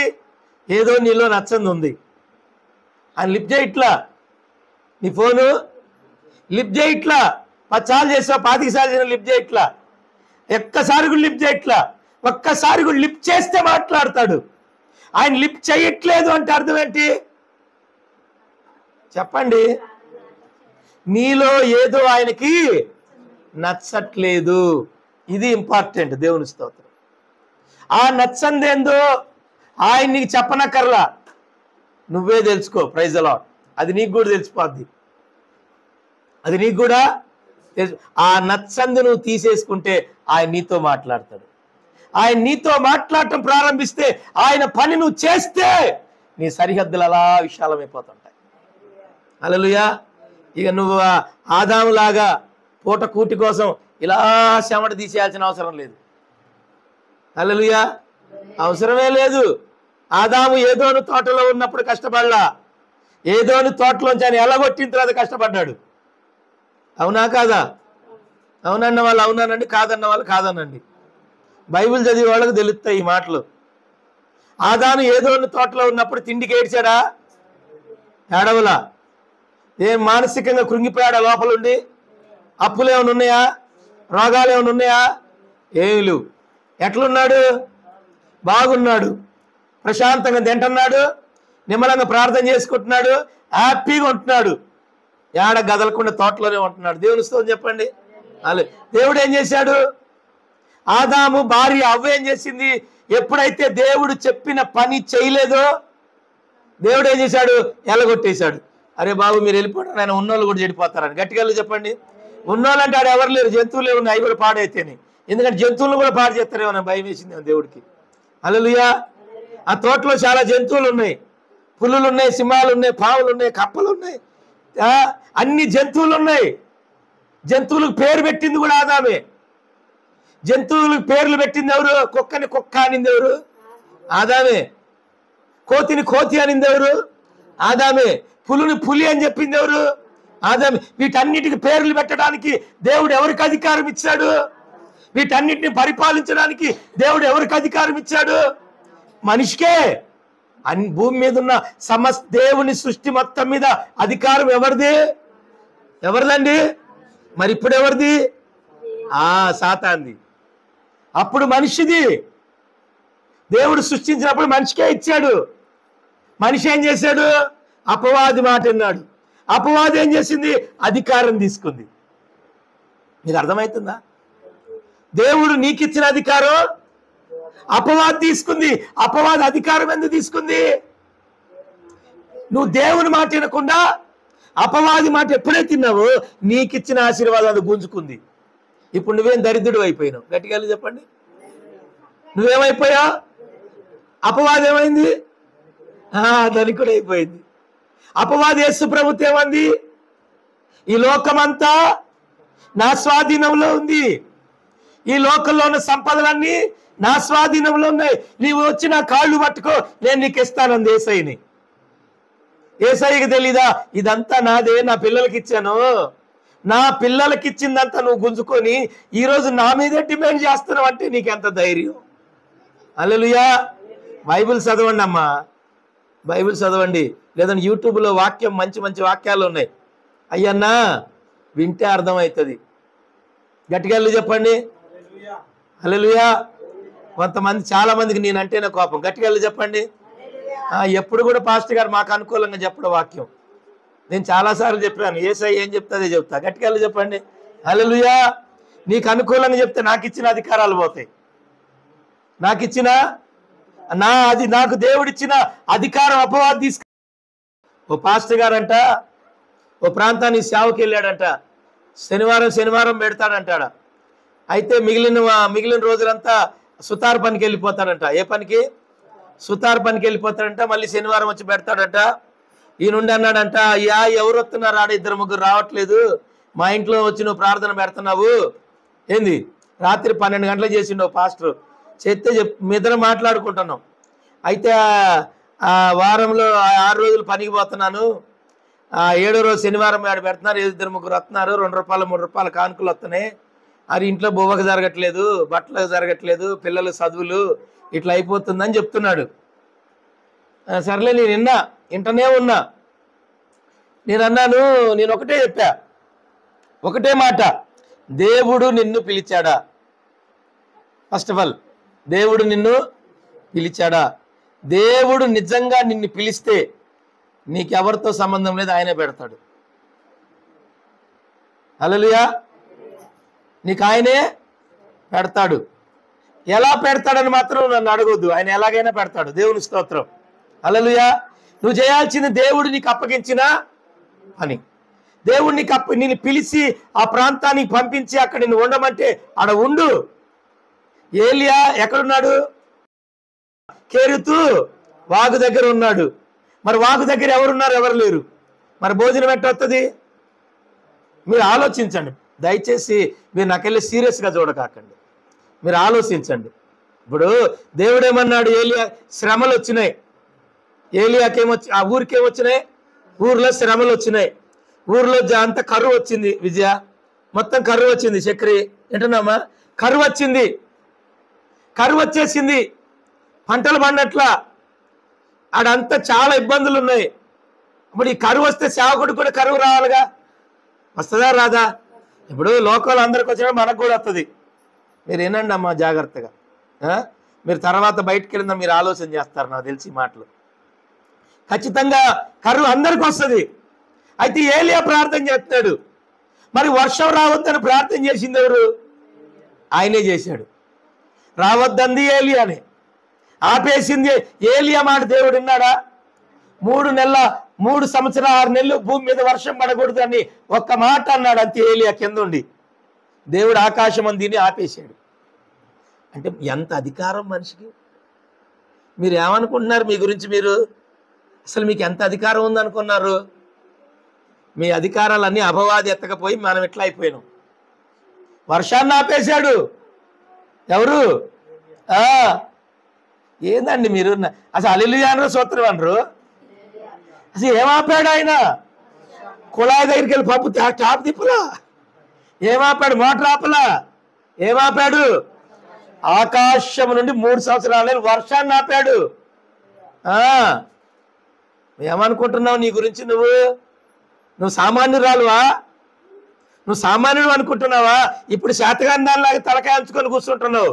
ఏదో నీలో నచ్చంది ఉంది. ఆయన లిఫ్ట్ చేయట్లా. నీ ఫోను లిఫ్ట్ చేయట్లా. 10 సార్లు చేసావు, 25 సార్లు చేసిన లిఫ్ట్ చేయట్లా. ఒక్కసారి కూడా లిఫ్ట్ చేయట్లా. ఒక్కసారి కూడా లిఫ్ట్ చేస్తే మాట్లాడతాడు. ఆయన లిఫ్ట్ చేయట్లేదు అంటే అర్థం ఏంటి? చెప్పండి. నీలో ఏదో ఆయనకి నచ్చట్లేదు. ఇది ఇంపార్టెంట్. దేవుని స్తోత్రం. ఆ నచ్చందేందో ఆయన నీకు చెప్పనక్కర్లా, నువ్వే తెలుసుకో. Praise the Lord. అది నీకు కూడా తెలిసిపోద్ది. అది నీకు కూడా ఆ నచ్చంది నువ్వు తీసేసుకుంటే ఆయన నీతో మాట్లాడతాడు. ఆయన నీతో మాట్లాడటం ప్రారంభిస్తే, ఆయన పని నువ్వు చేస్తే నీ సరిహద్దులు అలా విశాలమైపోతుంటాయి. హల్లెలూయా. ఇక నువ్వు ఆదాములాగా పూట కూటి కోసం ఇలా చెమట తీసేయాల్సిన అవసరం లేదు. హల్లెలూయా. అవసరమే లేదు. ఆదాము ఏదోను తోటలో ఉన్నప్పుడు కష్టపడలా. ఏదోను తోటలోంచి ఆయన ఎలగొట్టిన తర్వాత కష్టపడ్డాడు. అవునా కాదా? అవునన్న వాళ్ళు అవునానండి, కాదన్న వాళ్ళు కాదనండి. బైబిల్ చదివే వాళ్ళకి తెలుస్తాయి ఈ మాటలు. ఆదాము ఏదోను తోటలో ఉన్నప్పుడు తిండికి ఏడ్చాడా? ఏడవలా. ఏం మానసికంగా కృంగిపోయాడా లోపలుండి? అప్పులు ఏమైనా ఉన్నాయా? రోగాలు ఏమైనా ఉన్నాయా? ఏమి లేవు. ఎట్లున్నాడు? బాగున్నాడు. ప్రశాంతంగా తింటున్నాడు, నిమ్మలంగా ప్రార్థన చేసుకుంటున్నాడు, హ్యాపీగా ఉంటున్నాడు. ఏడ గదలకుండా తోటలోనే ఉంటున్నాడు. దేవుని స్తోత్రం చెప్పండి. అలా దేవుడు ఏం చేశాడు? ఆదాము భార్య అవ్వ ఏం చేసింది? ఎప్పుడైతే దేవుడు చెప్పిన పని చేయలేదో దేవుడు ఏం చేశాడు? ఎలగొట్టేశాడు. అరే బాబు మీరు వెళ్ళిపోండి, ఆయన ఉన్నోళ్ళు కూడా చెడిపోతారని. గట్టిగా చెప్పండి. ఉన్నోళ్ళు అంటే ఆడ ఎవరు లేరు, జంతువులే ఉన్నాయి, అవి కూడా పాడైతేనే. ఎందుకంటే జంతువులను కూడా పాడు చేస్తారేమో భయం వేసింది దేవుడికి. హల్లెలూయా. ఆ తోటలో చాలా జంతువులు ఉన్నాయి. పులులు ఉన్నాయి, సింహాలు ఉన్నాయి, పావులు ఉన్నాయి, కప్పలు ఉన్నాయి, అన్ని జంతువులు ఉన్నాయి. జంతువులకు పేరు పెట్టింది కూడా ఆదామే. జంతువులకు పేర్లు పెట్టింది ఎవరు? కుక్కని కుక్క అనింది ఎవరు? ఆదామే. కోతిని కోతి అనింది ఎవరు? ఆదామే. పులిని పులి అని చెప్పింది ఎవరు? ఆదామే. వీటన్నిటికి పేర్లు పెట్టడానికి దేవుడు ఎవరికి అధికారం ఇచ్చాడు? వీటన్నిటిని పరిపాలించడానికి దేవుడు ఎవరికి అధికారం ఇచ్చాడు? మనిషికే. భూమి మీద ఉన్న సమస్త దేవుని సృష్టి మొత్తం మీద అధికారం ఎవరిది? ఎవరిదండి? మరి ఇప్పుడు ఎవరిది? సాతాంది. అప్పుడు మనిషిది. దేవుడు సృష్టించినప్పుడు మనిషికే ఇచ్చాడు. మనిషి ఏం చేశాడు? అపవాది మాట విన్నాడు. అపవాది ఏం చేసింది? అధికారం తీసుకుంది. మీకు అర్థమవుతుందా? దేవుడు నీకు ఇచ్చిన అధికారం అపవాది తీసుకుంది. అపవాది అధికారం ఎందుకు తీసుకుంది? నువ్వు దేవుని మాట వినకుండా అపవాది మాట ఎప్పుడైతే తిన్నావో నీకు ఇచ్చిన ఆశీర్వాదం అది గుంజుకుంది. ఇప్పుడు నువ్వేం దరిద్రుడు అయిపోయినావు? గట్టిగా చెప్పండి. నువ్వేమైపోయా? అపవాది ఏమైంది? ధనికుడు అయిపోయింది. అపవాది యేసు ప్రభుత్వం ఏమంది? ఈ లోకమంతా నా స్వాధీనంలో ఉంది. ఈ లోకంలో ఉన్న సంపదలన్నీ నా స్వాధీనంలో ఉన్నాయి. నీవు వచ్చి నా కాళ్ళు పట్టుకో, నేను నీకు ఇస్తానంది ఏసైని. ఏసైకి తెలీదా ఇదంతా నాదే, నా పిల్లలకి ఇచ్చాను? నా పిల్లలకి ఇచ్చిందంతా నువ్వు గుంజుకొని ఈరోజు నా మీదే డిమాండ్ చేస్తున్నావు అంటే నీకెంత ధైర్యం? హల్లెలూయా. బైబిల్ చదవండి అమ్మా, బైబిల్ చదవండి. లేదంటే యూట్యూబ్లో వాక్యం మంచి మంచి వాక్యాలు ఉన్నాయి. అయ్యన్నా వింటే అర్థమవుతుంది. గట్టిగా చెప్పండి హల్లెలూయా. కొంతమంది చాలా మందికి నేనంటేనే కోపం. గట్టిగా చెప్పండి. ఎప్పుడు కూడా పాస్టర్ గారు మాకు అనుకూలంగా చెప్పడం వాక్యం. నేను చాలాసార్లు చెప్పాను, యేసయ్య ఏం చెప్తాదే చెప్తా. గట్టిగా చెప్పండి హల్లెలూయా. నీకు అనుకూలంగా చెప్తే నాకు ఇచ్చిన అధికారాలు పోతాయి. నాకు దేవుడిచ్చిన అధికారం అపవాది తీసుకు. ఓ పాస్టర్ గారంట ఓ ప్రాంతానికి సేవకి వెళ్ళాడంట. శనివారం పెడతాడంటాడ. అయితే మిగిలిన రోజులంతా సుతార్ పనికి వెళ్ళిపోతాడంట. ఏ పనికి? సుతార్ పనికి వెళ్ళిపోతాడంట. మళ్ళీ శనివారం వచ్చి పెడతాడంట. ఈయనుండి అన్నాడంట, అయ్యా ఎవరు వస్తున్నారు? ఆడ 2-3 రావట్లేదు. మా ఇంట్లో వచ్చి నువ్వు ప్రార్థన పెడుతున్నావు ఏంది? రాత్రి 12 గంటలకు చేసిండు పాస్టర్. చేస్తే మిద్దరం మాట్లాడుకుంటున్నాం. అయితే వారంలో 6 రోజులు పనికి పోతున్నాను. 7వ రోజు శనివారం ఆడ పెడుతున్నారు. 2-3 వస్తున్నారు. 2 రూపాయలు 3 రూపాయల కానుకలు వస్తున్నాయి. అది ఇంట్లో బొవ్వకు జరగట్లేదు, బట్టలకు జరగట్లేదు, పిల్లల చదువులు ఇట్లా అయిపోతుందని చెప్తున్నాడు. సర్లే నేను వింటనే ఉన్నా. నేను అన్నాను, నేను ఒకటే చెప్పా, ఒకటే మాట. దేవుడు నిన్ను పిలిచాడా? ఫస్ట్ ఆఫ్ ఆల్ దేవుడు నిన్ను పిలిచాడా? దేవుడు నిజంగా నిన్ను పిలిస్తే నీకెవరితో సంబంధం లేదు, ఆయనే పెడతాడు. హల్లెలూయా. నీకు ఆయనే పెడతాడు. ఎలా పెడతాడని మాత్రం నన్ను అడగొద్దు. ఆయన ఎలాగైనా పెడతాడు. దేవుని స్తోత్రం. హల్లెలూయా. నువ్వు చేయాల్సింది దేవుడు నీకు అప్పగించిన పని. దేవుడు నిన్ను పిలిచి ఆ ప్రాంతానికి పంపించి అక్కడ నిన్ను ఉండమంటే ఆడ ఉండు. ఏలియా ఎక్కడున్నాడు? కేరుతూ వాగు దగ్గర ఉన్నాడు. మరి వాగు దగ్గర ఎవరున్నారు? ఎవరు లేరు. మరి భోజనం ఎట్ట వస్తుంది? మీరు ఆలోచించండి దయచేసి. మీరు నాకెళ్ళి సీరియస్గా చూడకాకండి, మీరు ఆలోచించండి. ఇప్పుడు దేవుడు ఏమన్నాడు? ఏలియా శ్రమలు వచ్చినాయి. ఏలియాకేమొచ్చి ఆ ఊరికేమొచ్చినాయి? ఊర్లో శ్రమలు వచ్చినాయి. ఊర్లో అంత కరువు వచ్చింది. విజయ మొత్తం కరువు వచ్చింది. చక్రి ఏంటన్నామా? కరువు వచ్చింది. కరువు వచ్చేసింది. పంటలు పండట్లా. ఆడంతా చాలా ఇబ్బందులు ఉన్నాయి. ఇప్పుడు ఈ కరువు వస్తే సేవకుడు కూడా కరువు రావాలిగా. వస్తుందా రాదా? ఇప్పుడు లోకల్ అందరికి వచ్చినా మనకు కూడా వస్తుంది. మీరు ఏనండి అమ్మా జాగ్రత్తగా. మీరు తర్వాత బయటికి వెళ్ళిందా మీరు ఆలోచన చేస్తారు. నాకు తెలిసి మాటలు ఖచ్చితంగా కరువు అందరికి వస్తుంది. అయితే ఏలియా ప్రార్థన చేస్తాడు. మరి వర్షం రావద్దని ప్రార్థన చేసింది ఎవరు? ఆయనే చేశాడు. రావద్దంది ఏలియానే, ఆపేసింది ఏలియా మాట దేవుడు విన్నాడా? 3 సంవత్సరాలు 6 నెలలు భూమి మీద వర్షం పడకూడదు అని ఒక్క మాట అన్నాడు. అంతే ఏలియా కింద ఉండి దేవుడు ఆకాశం అందిని ఆపేశాడు. అంటే ఎంత అధికారం మనిషికి! మీరు ఏమనుకుంటున్నారు మీ గురించి? మీరు అసలు మీకు ఎంత అధికారం ఉందనుకున్నారు? మీ అధికారాలన్నీ అపవాది ఎత్తకపోయి మనం ఎట్లా అయిపోయినాం. వర్షాన్ని ఆపేశాడు ఎవరు? ఏందండి మీరు అసలు హల్లెలూయా అనరు, స్తోత్రం అనరు. అసలు ఏమాపాడు ఆయన? కుళాయి దగ్గరికి వెళ్ళి పంపు టాప్ తిప్పులా ఏమాపాడు? మోటార్ ఆపలా ఏమాపాడు? ఆకాశం నుండి 3 సంవత్సరాలు వర్షాన్ని ఆపాడు. ఏమనుకుంటున్నావు నీ గురించి? నువ్వు సామాన్యురాలువా? నువ్వు సామాన్యుడు అనుకుంటున్నావా? ఇప్పుడు శాతగాని దానిలాగా తలకాయ ఉంచుకొని కూర్చుంటున్నావు.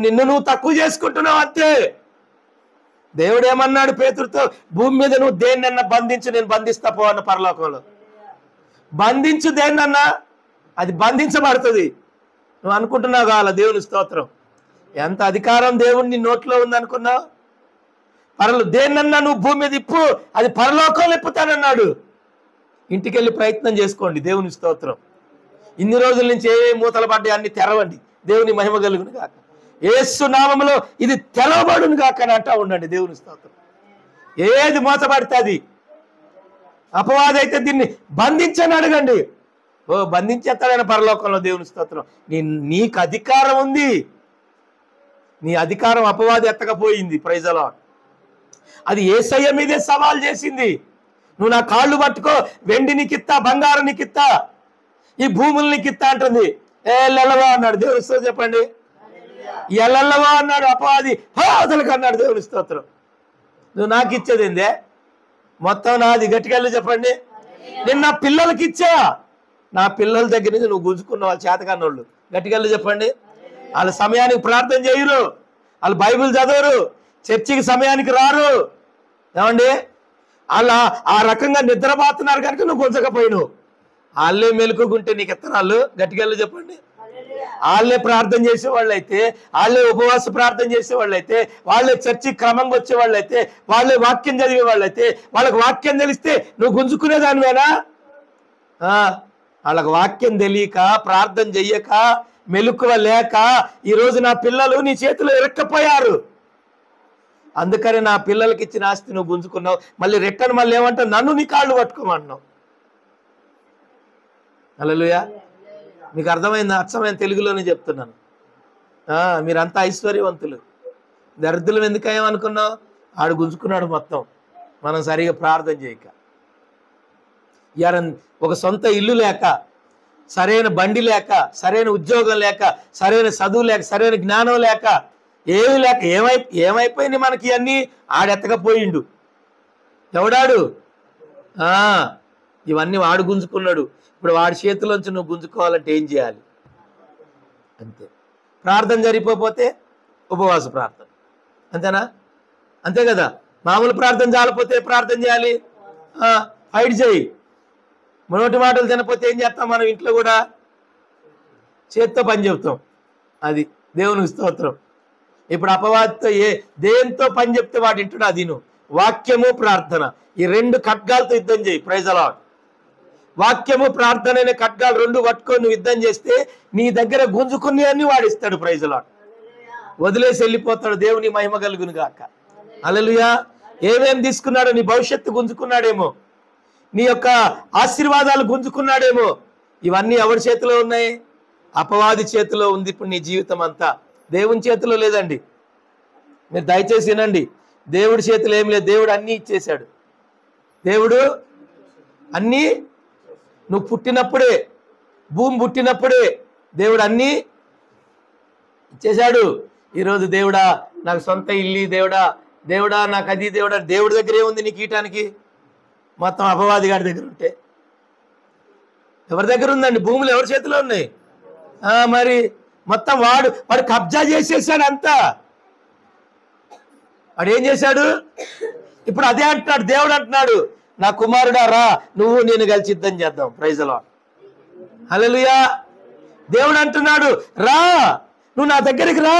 నిన్ను నువ్వు తక్కువ చేసుకుంటున్నావు అంతే. దేవుడు ఏమన్నాడు పేతురుతో? భూమి మీద నువ్వు దేన్నన్నా బంధించు, నేను బంధిస్తా పో అన్న. పరలోకంలో బంధించు దేన్నన్నా, అది బంధించబడుతుంది. నువ్వు అనుకుంటున్నావు కావాల. దేవుని స్తోత్రం. ఎంత అధికారం దేవుని నోట్లో ఉందనుకున్నావు? దేన్నన్నా నువ్వు భూమి మీద ఇప్పు, అది పరలోకంలో ఇప్పుతానన్నాడు. ఇంటికెళ్ళి ప్రయత్నం చేసుకోండి. దేవుని స్తోత్రం. ఇన్ని రోజుల నుంచి ఏ మూతలు పడ్డాయి అన్ని తెరవండి. దేవుని మహిమ కలుగును గాక. యేసు నామములో ఇది తెలవబడును గాక అని అంటా ఉండండి. దేవుని స్తోత్రం. ఏది మూతపడితే అది అపవాది అయితే దీన్ని బంధించని అడగండి. బంధించేస్తాడైన పరలోకంలో. దేవుని స్తోత్రం. నీకు అధికారం ఉంది. నీ అధికారం అపవాది ఎత్తకపోయింది. Praise the Lord. అది యేసయ్య మీదే సవాల్ చేసింది. నువ్వు నా కాళ్ళు పట్టుకో, వెండి నీకిత్తా, బంగారం నీకిత్తా, ఈ భూములు నీకిత్తా అంటుంది. ఎల్లవా అన్నాడు. దేవుని స్తోత్రం చెప్పండి. ఎల్లవా అన్నాడు అపవాది. అసలుకి అన్నాడు. దేవుని స్తోత్రం. నువ్వు నాకు ఇచ్చేది ఏందే? మొత్తం నాది. గట్టికెళ్ళి చెప్పండి. నేను నా పిల్లలకి ఇచ్చా. నా పిల్లల దగ్గర నుంచి నువ్వు గుంజుకున్న వాళ్ళు చేతకాన్నోళ్ళు. గట్టికెళ్ళి చెప్పండి. వాళ్ళ సమయానికి ప్రార్థన చేయరు, వాళ్ళు బైబిల్ చదవరు, చర్చికి సమయానికి రారు. ఏమండి? అలా ఆ రకంగా నిద్రపోతున్నారు కనుక నువ్వు గుంజకపోయినావు. వాళ్ళే మెలుకుంటే నీకు ఎత్తనాళ్ళు. గట్టికెళ్ళి చెప్పండి. వాళ్ళే ప్రార్థన చేసేవాళ్ళు అయితే, వాళ్ళే ఉపవాస ప్రార్థన చేసేవాళ్ళు అయితే, వాళ్ళే చర్చి క్రమంగా వచ్చేవాళ్ళు అయితే, వాళ్ళే వాక్యం చదివే వాళ్ళు అయితే, వాళ్ళకి వాక్యం తెలిస్తే నువ్వు గుంజుకునేదానివేనా? వాళ్ళకి వాక్యం తెలియక, ప్రార్థన చెయ్యక, మెలకువ లేక ఈరోజు నా పిల్లలు నీ చేతిలో ఇరక్కపోయారు. అందుకని నా పిల్లలకి ఇచ్చిన ఆస్తి నువ్వు గుంజుకున్నావు. మళ్ళీ రిటర్న్ మళ్ళీ ఏమంటావు? నన్ను నీ కాళ్ళు పట్టుకోమంటున్నావు. హల్లెలూయా. మీకు అర్థమైందా? అచ్చమైన తెలుగులోనే చెప్తున్నాను. మీరంతా ఐశ్వర్యవంతులు. దరిద్రులు ఎందుకు ఏమనుకున్నావు? ఆడు గుంజుకున్నాడు మొత్తం. మనం సరిగా ప్రార్థన చేయక, ఒక సొంత ఇల్లు లేక, సరైన బండి లేక, సరైన ఉద్యోగం లేక, సరైన చదువు లేక, సరైన జ్ఞానం లేక, ఏమి లేక ఏమైపోయింది మనకి అన్నీ? ఆడెత్తకపోయిండు. ఎవడాడు? ఇవన్నీ వాడు గుంజుకున్నాడు. ఇప్పుడు వాడి చేతిలోంచి నువ్వు గుంజుకోవాలంటే ఏం చేయాలి? అంతే. ప్రార్థన జరిగిపోతే ఉపవాస ప్రార్థన. అంతేనా? అంతే కదా. మామూలు ప్రార్థన చాలపోతే ప్రార్థన చేయాలి. ఫైట్ చేయి. నోటి మాటలు తినపోతే ఏం చేస్తాం? మనం ఇంట్లో కూడా చేత్తో పని చెప్తాం. అది దేవునికి స్తోత్రం. ఇప్పుడు అపవాదితో దేంతో పని చెప్తే వాడు ఇంటుడు. అది నువ్వు వాక్యము ప్రార్థన, ఈ 2 ఖడ్గాలతో యుద్ధం చేయి. Praise the Lord. వాక్యము ప్రార్థన అనే ఖడ్గాలు 2 పట్టుకొని నువ్వు యుద్ధం చేస్తే నీ దగ్గర గుంజుకుని అన్ని వాడిస్తాడు. Praise the lord. వదిలేసి వెళ్ళిపోతాడు. దేవుని మహిమ కలుగును గాక. హల్లెలూయా. ఏమేం తీసుకున్నాడో? నీ భవిష్యత్తు గుంజుకున్నాడేమో, నీ యొక్క ఆశీర్వాదాలు గుంజుకున్నాడేమో. ఇవన్నీ ఎవరి చేతిలో ఉన్నాయి? అపవాది చేతిలో ఉంది. ఇప్పుడు నీ జీవితం అంతా దేవుని చేతిలో లేదండి. మీరు దయచేసి వినండి. దేవుడి చేతిలో ఏం లేదు. దేవుడు అన్నీ ఇచ్చేశాడు. దేవుడు అన్నీ, నువ్వు పుట్టినప్పుడే, భూమి పుట్టినప్పుడే దేవుడు అన్నీ ఇచ్చేశాడు. ఈరోజు దేవుడా నాకు సొంత ఇల్లు, దేవుడా నాకు అది, దేవుడి దగ్గర ఏముంది నీకు ఇయటానికి? మొత్తం అపవాది గారి దగ్గర ఉంటే ఎవరి దగ్గర ఉందండి? భూములు ఎవరి చేతిలో ఉన్నాయి? మరి మొత్తం వాడు కబ్జా చేసేసాడు అంతా. వాడు ఏం చేశాడు? ఇప్పుడు అదే అంటున్నాడు. దేవుడు అంటున్నాడు, నా కుమారుడా రా, నువ్వు నేను కలిసి యుద్ధం చేద్దాం. Praise the lord. హల్లెలూయా. దేవుడు అంటున్నాడు, రా, నువ్వు నా దగ్గరికి రా,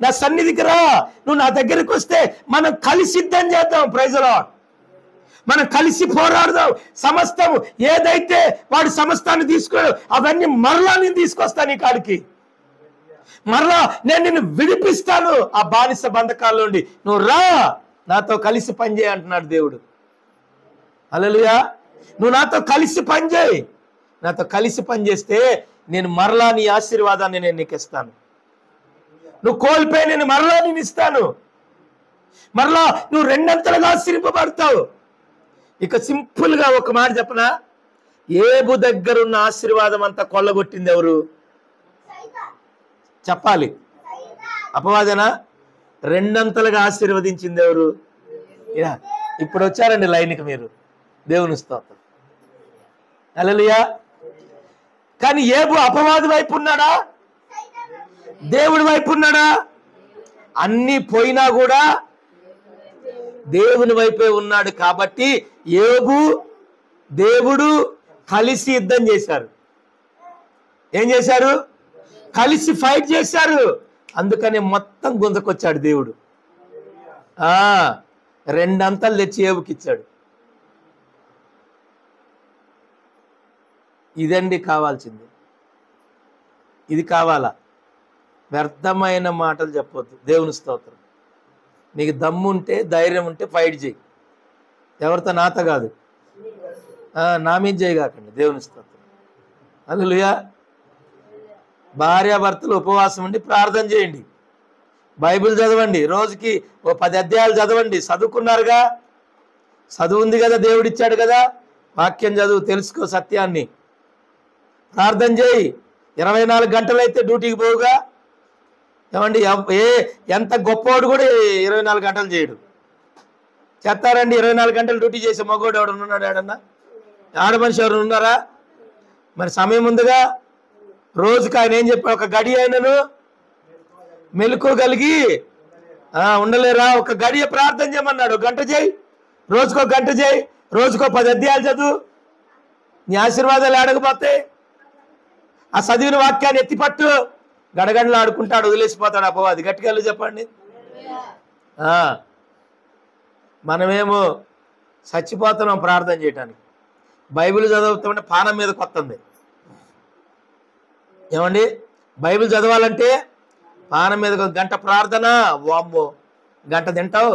నా సన్నిధికి రా. నువ్వు నా దగ్గరికి వస్తే మనం కలిసి యుద్ధం చేద్దాం. Praise the Lord. మనం కలిసి పోరాడదాం. సమస్తము ఏదైతే వాడు సమస్తాన్ని తీసుకున్నాడు అవన్నీ మరలా నేను తీసుకొస్తాను నీ కాడికి. మరలా నేను నిన్ను విడిపిస్తాను ఆ బానిస బంధకాల నుండి. నువ్వు రా, నాతో కలిసి పనిచేయి అంటున్నాడు దేవుడు. హల్లెలూయా. నువ్వు నాతో కలిసి పనిచేయి. నాతో కలిసి పనిచేస్తే నేను మరలా నీ ఆశీర్వాదాన్ని నేను నీకు ఇస్తాను. నువ్వు కోల్పోయి నేను మరలా నేను ఇస్తాను. మరలా నువ్వు రెండంతలుగా ఆశీర్వపడతావు. ఇక సింపుల్గా ఒక మాట చెప్పనా, ఏబు దగ్గరున్న ఆశీర్వాదం అంతా కొల్లగొట్టింది ఎవరు చెప్పాలి? అపవాదనా? రెండంతలుగా ఆశీర్వదించింది ఎవరు? ఇప్పుడు వచ్చారండి లైన్కి మీరు. దేవుని స్తోత్రం. హల్లెలూయా. కానీ ఏబు అపవాది వైపు ఉన్నాడా, దేవుడి వైపు ఉన్నాడా? అన్ని పోయినా కూడా దేవుని వైపే ఉన్నాడు. కాబట్టి ఏబు దేవుడు కలిసి యుద్ధం చేశారు. ఏం చేశారు? కలిసి ఫైట్ చేశారు. అందుకని మొత్తం గుంజకొచ్చాడు దేవుడు. రెండంతలు తెచ్చి ఏబుకి ఇచ్చాడు. ఇదండి కావాల్సింది. ఇది కావాలా? వ్యర్థమైన మాటలు చెప్పొద్దు. దేవుని స్తోత్రం. నీకు దమ్ము ఉంటే, ధైర్యం ఉంటే ఫైట్ చేయి. ఎవరితో? నాతో కాదు, నా మీద చేయి కాకండి. దేవుని స్తోత్రం. హల్లెలూయా. భార్యాభర్తలు ఉపవాసం ఉండి ప్రార్థన చేయండి. బైబిల్ చదవండి. రోజుకి 10 అధ్యాయాలు చదవండి. చదువుకున్నారుగా, చదువు ఉంది కదా, దేవుడిచ్చాడు కదా. వాక్యం చదువు, తెలుసుకో సత్యాన్ని. ప్రార్థన చేయి. 24 గంటలైతే డ్యూటీకి పోవుగా. ఏమండి, ఎంత గొప్పవాడు కూడా 24 గంటలు చేయడు. చేస్తారండి 24 గంటలు డ్యూటీ చేసే మగోడు ఎవడు ఉన్నాడు? ఏడన్నా ఆడమనిషి ఎవరు ఉన్నారా? మరి సమయం ఉందిగా. రోజుకి ఆయన ఏం చెప్పాడు? ఒక గడి అయినను మెలుకోగలిగి ఉండలేరా? ఒక గడియ ప్రార్థన చేయమన్నాడు. 1 గంట చేయి, రోజుకో 1 గంట చేయి, రోజుకో 10 అధ్యాయాలు చదువు. నీ ఆశీర్వాదాలు ఆడకపోతే ఆ చదివిన వాక్యాన్ని ఎత్తిపట్టు. గడగడలు ఆడుకుంటాడు, వదిలేసిపోతాడు అపవాది. గట్టిగా చెప్పండి. మనమేమో చచ్చిపోతున్నాం ప్రార్థన చేయటానికి. బైబిల్ చదువుతుంటే పానం మీద కొత్తంది. ఏమండి, బైబిల్ చదవాలంటే పానం మీద 1 గంట ప్రార్థన. వామ్మో, 1 గంట తింటావు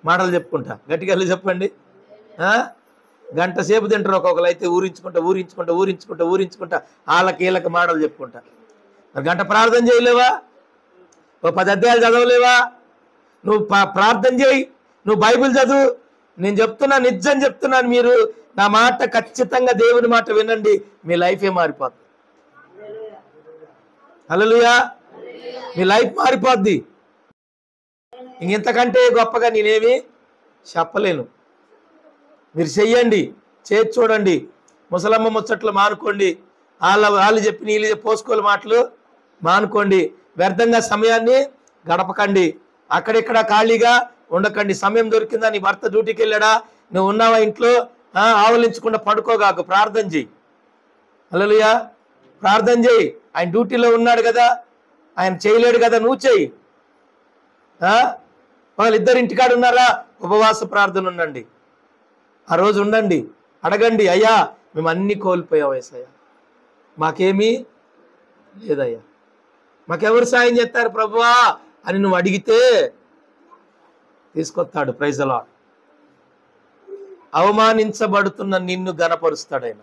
మాటలు చెప్పుకుంటా. గట్టిగా చెప్పండి. 1 గంట సేపు తింటారు ఒక్కొక్కరు. అయితే ఊరించుకుంటా వాళ్ళకి వీళ్ళకి మాటలు చెప్పుకుంటా. మరి 1 గంట ప్రార్థన చేయలేవా? 10 అధ్యాయాలు చదవలేవా? నువ్వు ప్రార్థన చేయి, నువ్వు బైబిల్ చదువు. నేను చెప్తున్నా, నిజం చెప్తున్నాను. మీరు నా మాట ఖచ్చితంగా దేవుని మాట వినండి, మీ లైఫే మారిపోద్ది. హల్లెలూయా. మీ లైఫ్ మారిపోద్ది. ఇంతకంటే గొప్పగా నేనేమి చెప్పలేను. మీరు చెయ్యండి, చేసి చూడండి. ముసలమ్మ ముచ్చట్లు మానుకోండి. వాళ్ళు చెప్పి నీళ్ళు పోసుకోలు మాటలు మానుకోండి. వ్యర్థంగా సమయాన్ని గడపకండి. అక్కడిక్కడ ఖాళీగా ఉండకండి. సమయం దొరికిందా? నీ భర్త డ్యూటీకి వెళ్ళాడా? నువ్వు ఉన్నావా ఇంట్లో? ఆవలించకుండా పడుకోగాకు, ప్రార్థన చెయ్యి. హల్లెలూయా. ప్రార్థన చేయి. ఆయన డ్యూటీలో ఉన్నాడు కదా, ఆయన చేయలేడు కదా, నువ్వు చెయ్యి. వాళ్ళిద్దరు ఇంటికాడ ఉన్నారా? ఉపవాస ప్రార్థన ఉండండి. ఆ రోజు ఉండండి, అడగండి, అయ్యా మేము అన్నీ కోల్పోయాం యేసయ్యా, మాకేమీ లేదయ్యా, మాకెవరు సాయం చేస్తారు ప్రభువా అని నువ్వు అడిగితే తీసుకొస్తాడు. Praise the lord. అవమానించబడుతున్న నిన్ను గణపరుస్తాడు ఆయన.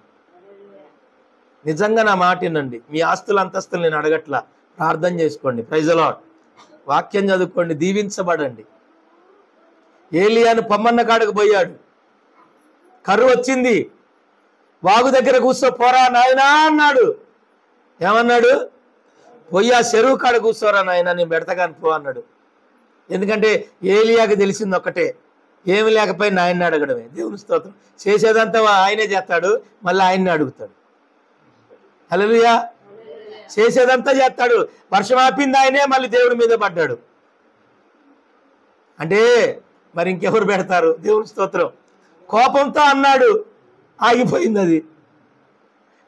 నిజంగా నా మాట వినండి. మీ ఆస్తుల అంతస్తులు నేను అడగట్లా. ప్రార్థన చేసుకోండి. Praise the Lord. వాక్యం చదువుకోండి, దీవించబడండి. ఏలియాను పొమ్మన్న కాడకు పోయాడు, కరువు వచ్చింది. వాగు దగ్గర కూర్చో పోరా నాయనా అన్నాడు. ఏమన్నాడు? పోయి ఆ చెరువు కాడ కూర్చోరా నాయన, నేను పెడతాగాని పో అన్నాడు. ఎందుకంటే ఏలియాకి తెలిసింది ఒక్కటే, ఏమి లేకపోయినా ఆయన్ని అడగడమే. దేవుని స్తోత్రం. చేసేదంతా ఆయనే చేస్తాడు, మళ్ళీ ఆయన్ని అడుగుతాడు. హల్లెలూయా. చేసేదంతా చేస్తాడు. వర్షం ఆపింది ఆయనే, మళ్ళీ దేవుడి మీద పడ్డాడు. అంటే మరి ఇంకెవరు పెడతారు? దేవుని స్తోత్రం. కోపంతో అన్నాడు, ఆగిపోయింది అది.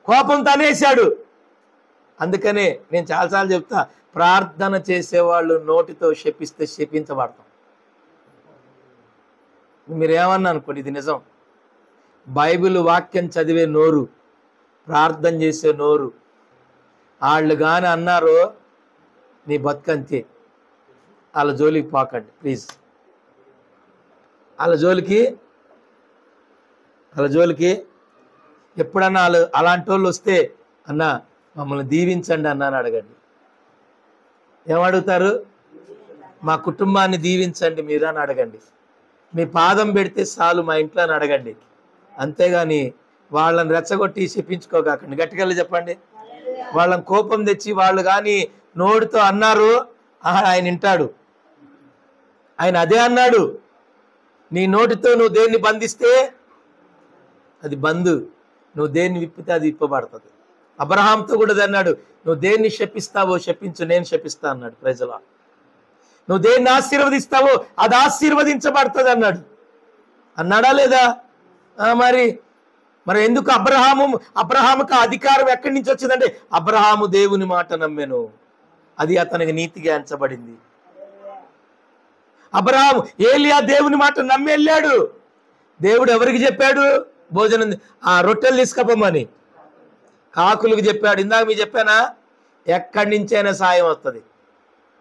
కోపంతో అనేశాడు. అందుకనే నేను చాలాసార్లు చెప్తా, ప్రార్థన చేసేవాళ్ళు నోటితో శపిస్తే శపించబడతాం. మీరేమన్నా అనుకోండి, ఇది నిజం. బైబిల్ వాక్యం చదివే నోరు, ప్రార్థన చేసే నోరు, వాళ్ళు కానీ అన్నారో నీ బతుకంతే. వాళ్ళ జోలికి పోకండి ప్లీజ్. వాళ్ళ జోలికి ఎప్పుడన్నా అలాంటి వాళ్ళు వస్తే అన్న మమ్మల్ని దీవించండి అన్న అని అడగండి. ఏమడుగుతారు? మా కుటుంబాన్ని దీవించండి మీరు అని అడగండి. మీ పాదం పెడితే చాలు మా ఇంట్లో అని అడగండి. అంతేగాని వాళ్ళని రెచ్చగొట్టి చెప్పించుకోగాకండి. గట్టిగా చెప్పండి. వాళ్ళని కోపం తెచ్చి వాళ్ళు కానీ నోటితో అన్నారు, ఆయన వింటాడు. ఆయన అదే అన్నాడు, నీ నోటితో నువ్వు దేన్ని బంధిస్తే అది బంధు, నువ్వు దేన్ని విప్పితే అది విప్పబడుతుంది. అబ్రహాంతో కూడా అన్నాడు, నువ్వు దేన్ని శపిస్తావో శపించు, నేను శపిస్తా అన్నాడు. ప్రజల నువ్వు దేన్ని ఆశీర్వదిస్తావో అది ఆశీర్వదించబడుతుంది అన్నాడు. అన్నాడా లేదా? మరి ఎందుకు అబ్రహాముకు అధికారం ఎక్కడి నుంచి వచ్చిందంటే అబ్రహాము దేవుని మాట నమ్మెను, అది అతనికి నీతిగా ఎంచబడింది. అబ్రహాము ఏలియా దేవుని మాట నమ్మి వెళ్ళాడు. దేవుడు ఎవరికి చెప్పాడు? భోజనం రొట్టెలు తీసుకపోమని కాకులకు చెప్పాడు. ఇందాక మీకు చెప్పానా? ఎక్కడి నుంచైనా సాయం వస్తుంది.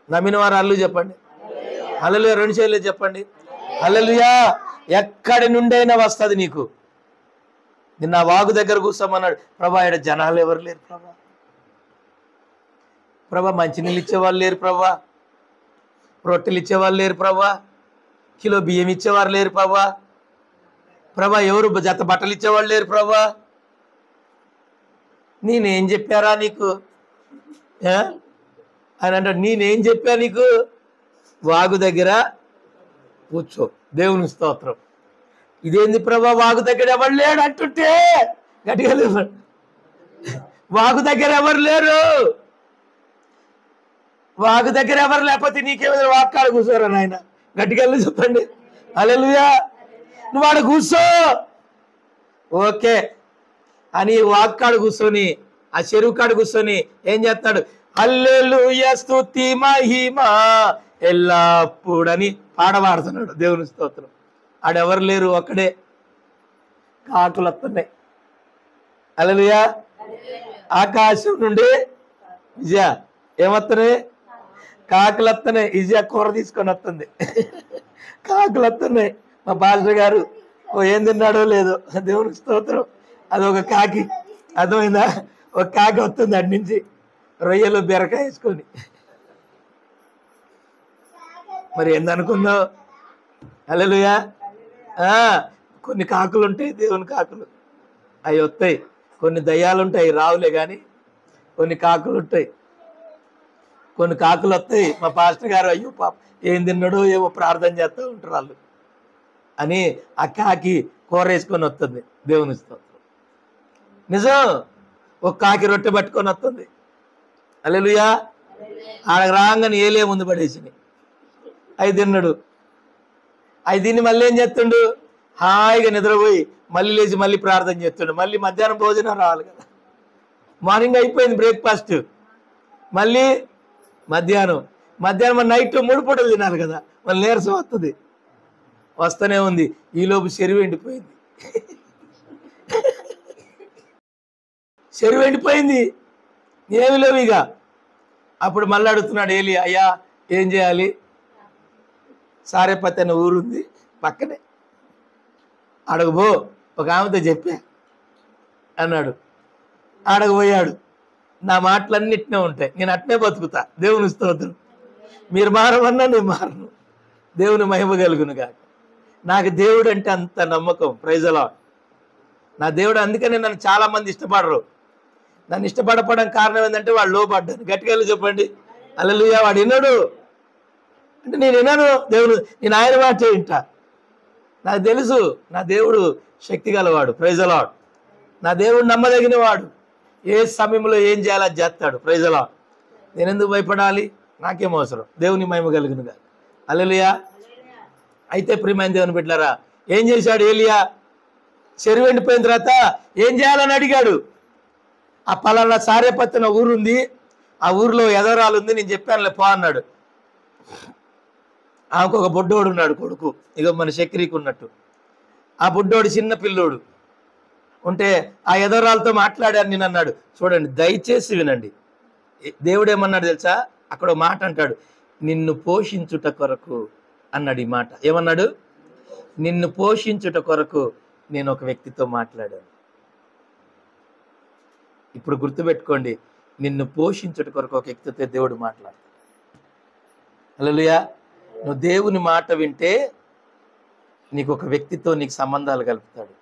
నమ్మిన వారు అల్లు చెప్పండి. హల్లెలూయా. 2 చేతులు చెప్పండి. హల్లెలూయా. ఎక్కడి నుండైనా వస్తుంది నీకు. నిన్న వాగు దగ్గర కూర్చోమన్నాడు. ప్రభా ఇక్కడ జనాలు ఎవరు లేరు ప్రభా, మంచినీళ్ళు ఇచ్చేవాళ్ళు లేరు ప్రభా, రొట్టెలు ఇచ్చేవాళ్ళు లేరు ప్రభా, కిలో బియ్యం ఇచ్చేవారు లేరు ప్రభా, ఎవరు జత బట్టలు ఇచ్చేవాళ్ళు లేరు ప్రభా. నేనేం చెప్పారా నీకు అని అంటాడు. నేనేం చెప్పా నీకు? వాగు దగ్గర కూర్చో, దేవుని స్తోత్రం. ఇదేంది ప్రభా, వాగు దగ్గర ఎవరు లేడు అంటుంటే గట్టిగా లేవండి. వాగు దగ్గర ఎవరు లేరు. వాగు దగ్గర ఎవరు లేకపోతే నీకేమైనా వాక్కాడ కూర్చోరా నాయన? గట్టిగా చెప్పండి. హల్లెలూయా. నువ్వు ఆడ కూర్చో ఓకే అని వాక్కాడ కూర్చొని ఆ చెరువు కాడ కూర్చొని ఏం చేస్తాడు? హల్లెలూయా స్తుతి మహిమ ఎల్లప్పుడని పాడబడుతున్నాడు. దేవుని స్తోత్రం. ఆడెవరు లేరు, ఒక్కడే. కాకులు వస్తున్నాయి. హల్లెలూయా. ఆకాశం నుండి విజయ ఏమొస్తున్నాయి? కాకులు వస్తున్నాయి. విజయ కూర తీసుకొని వస్తుంది. కాకులు వస్తున్నాయి. మా పాస్టర్ గారు ఏం తిన్నాడో లేదో, దేవుని స్తోత్రం. అదొక కాకి, అర్థమైందా? ఒక కాకి వస్తుంది అడి నుంచి రొయ్యలు బీరకాయ వేసుకొని. మరి ఏందనుకుందావు? హల్లెలూయా. కొన్ని కాకులు ఉంటాయి, దేవుని కాకులు, అవి వస్తాయి. కొన్ని దయ్యాలు ఉంటాయి, రావులే కానీ కొన్ని కాకులు ఉంటాయి. కొన్ని కాకులు వస్తాయి. మా పాస్టర్ గారు అయ్యో పాప ఏం తిన్నాడో ఏమో ప్రార్థన చేస్తూ ఉంటారు వాళ్ళు అని ఆ కాకి కూర వేసుకొని వస్తుంది. దేవుని స్తోత్రం. నిజం. ఒక కాకి రొట్టె పట్టుకొని వస్తుంది. హల్లెలూయా. ఆడకు రాగానే ఏలే ముందు పడేసినాయి. అవి తిన్నాడు. అవి తిని మళ్ళీ ఏం చేస్తుండు? హాయిగా నిద్రపోయి మళ్ళీ లేచి మళ్ళీ ప్రార్థన చేస్తుండు. మళ్ళీ మధ్యాహ్నం భోజనం రావాలి కదా. మార్నింగ్ అయిపోయింది బ్రేక్ఫాస్ట్, మళ్ళీ మధ్యాహ్నం నైట్ 3 పూటలు తినాలి కదా. మళ్ళీ నీరసం వస్తూనే ఉంది. ఈలోపు చెరువు ఎండిపోయింది. చెరువు ఎండిపోయింది, ఏమి లేవు ఇక. అప్పుడు మళ్ళీ అడుగుతున్నాడు ఏలి, అయ్యా ఏం చేయాలి? సారేపతి అనే ఊరుంది పక్కనే, అడగబో, ఒక ఆమెతో చెప్పా అన్నాడు. ఆడకపోయాడు. నా మాటలన్నిటినే ఉంటాయి, నేను అట్నే బతుకుతా. దేవుని స్తోత్రం. మీరు మారమన్నా నేను మారను. దేవుని మహిమ కలుగును కాక. నాకు దేవుడు అంటే అంత నమ్మకం. Praise the lord. నా దేవుడు. అందుకనే నన్ను చాలా మంది ఇష్టపడరు. నన్ను ఇష్టపడపడం కారణం ఏంటంటే వాడు లోపడ్డాను. గట్టిగా చెప్పండి. హల్లెలూయా. వాడు విన్నాడు అంటే నేను విన్నాను. దేవుడు, నేను ఆయన మాట వింటా. నాకు తెలుసు నా దేవుడు శక్తి గలవాడు. Praise the lord. నా దేవుడు నమ్మదగిన వాడు. ఏ సమయంలో ఏం చేయాలో అది చేస్తాడు. Praise the lord. నేను ఎందుకు భయపడాలి? నాకేం అవసరం? దేవుని మహిమ కలుగునుగా. హల్లెలూయా. అయితే ప్రియమైన దేవుని బిడ్డలారా, ఏం చేశాడు ఏలియా? చెరువు ఎండిపోయిన తర్వాత ఏం చేయాలని అడిగాడు. ఆ పలానా సారేపత్తిన ఊరుంది, ఆ ఊరిలో ఎదరాలు ఉంది, నేను చెప్పానులే పో అన్నాడు. ఆమెకు ఒక బుడ్డోడు ఉన్నాడు, కొడుకు, ఇక మన చక్రికి ఉన్నట్టు. ఆ బుడ్డోడు చిన్న పిల్లోడు ఉంటే ఆ ఎదరాలతో మాట్లాడాను నేను అన్నాడు. చూడండి, దయచేసి వినండి. దేవుడు ఏమన్నాడు తెలుసా? అక్కడ మాట అంటాడు, నిన్ను పోషించుట కొరకు అన్నాడు. ఈ మాట ఏమన్నాడు? నిన్ను పోషించుట కొరకు నేను ఒక వ్యక్తితో మాట్లాడాను. ఇప్పుడు గుర్తుపెట్టుకోండి, నిన్ను పోషించుట కొరకు ఒక వ్యక్తితో దేవుడు మాట్లాడతాడు. హల్లెలూయా. నువ్వు దేవుని మాట వింటే నీకు ఒక వ్యక్తితో నీకు సంబంధాలు కలుపుతాడు.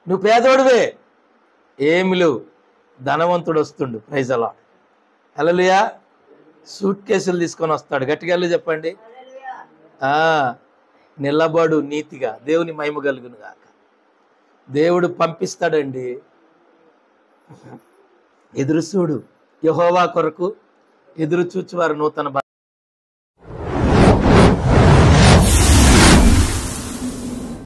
నువ్వు పేదోడివే, ఏమి లేవు, ధనవంతుడు వస్తుండు. Praise the lord. Hallelujah. Suit కేసులు తీసుకొని వస్తాడు. గట్టిగా చెప్పండి. నిలబడు నీతిగా, దేవుని మహిమ కలుగును గాక. దేవుడు పంపిస్తాడండి. ఎదురు చూడు, యెహోవా కొరకు ఎదురు చూచువారు నూతన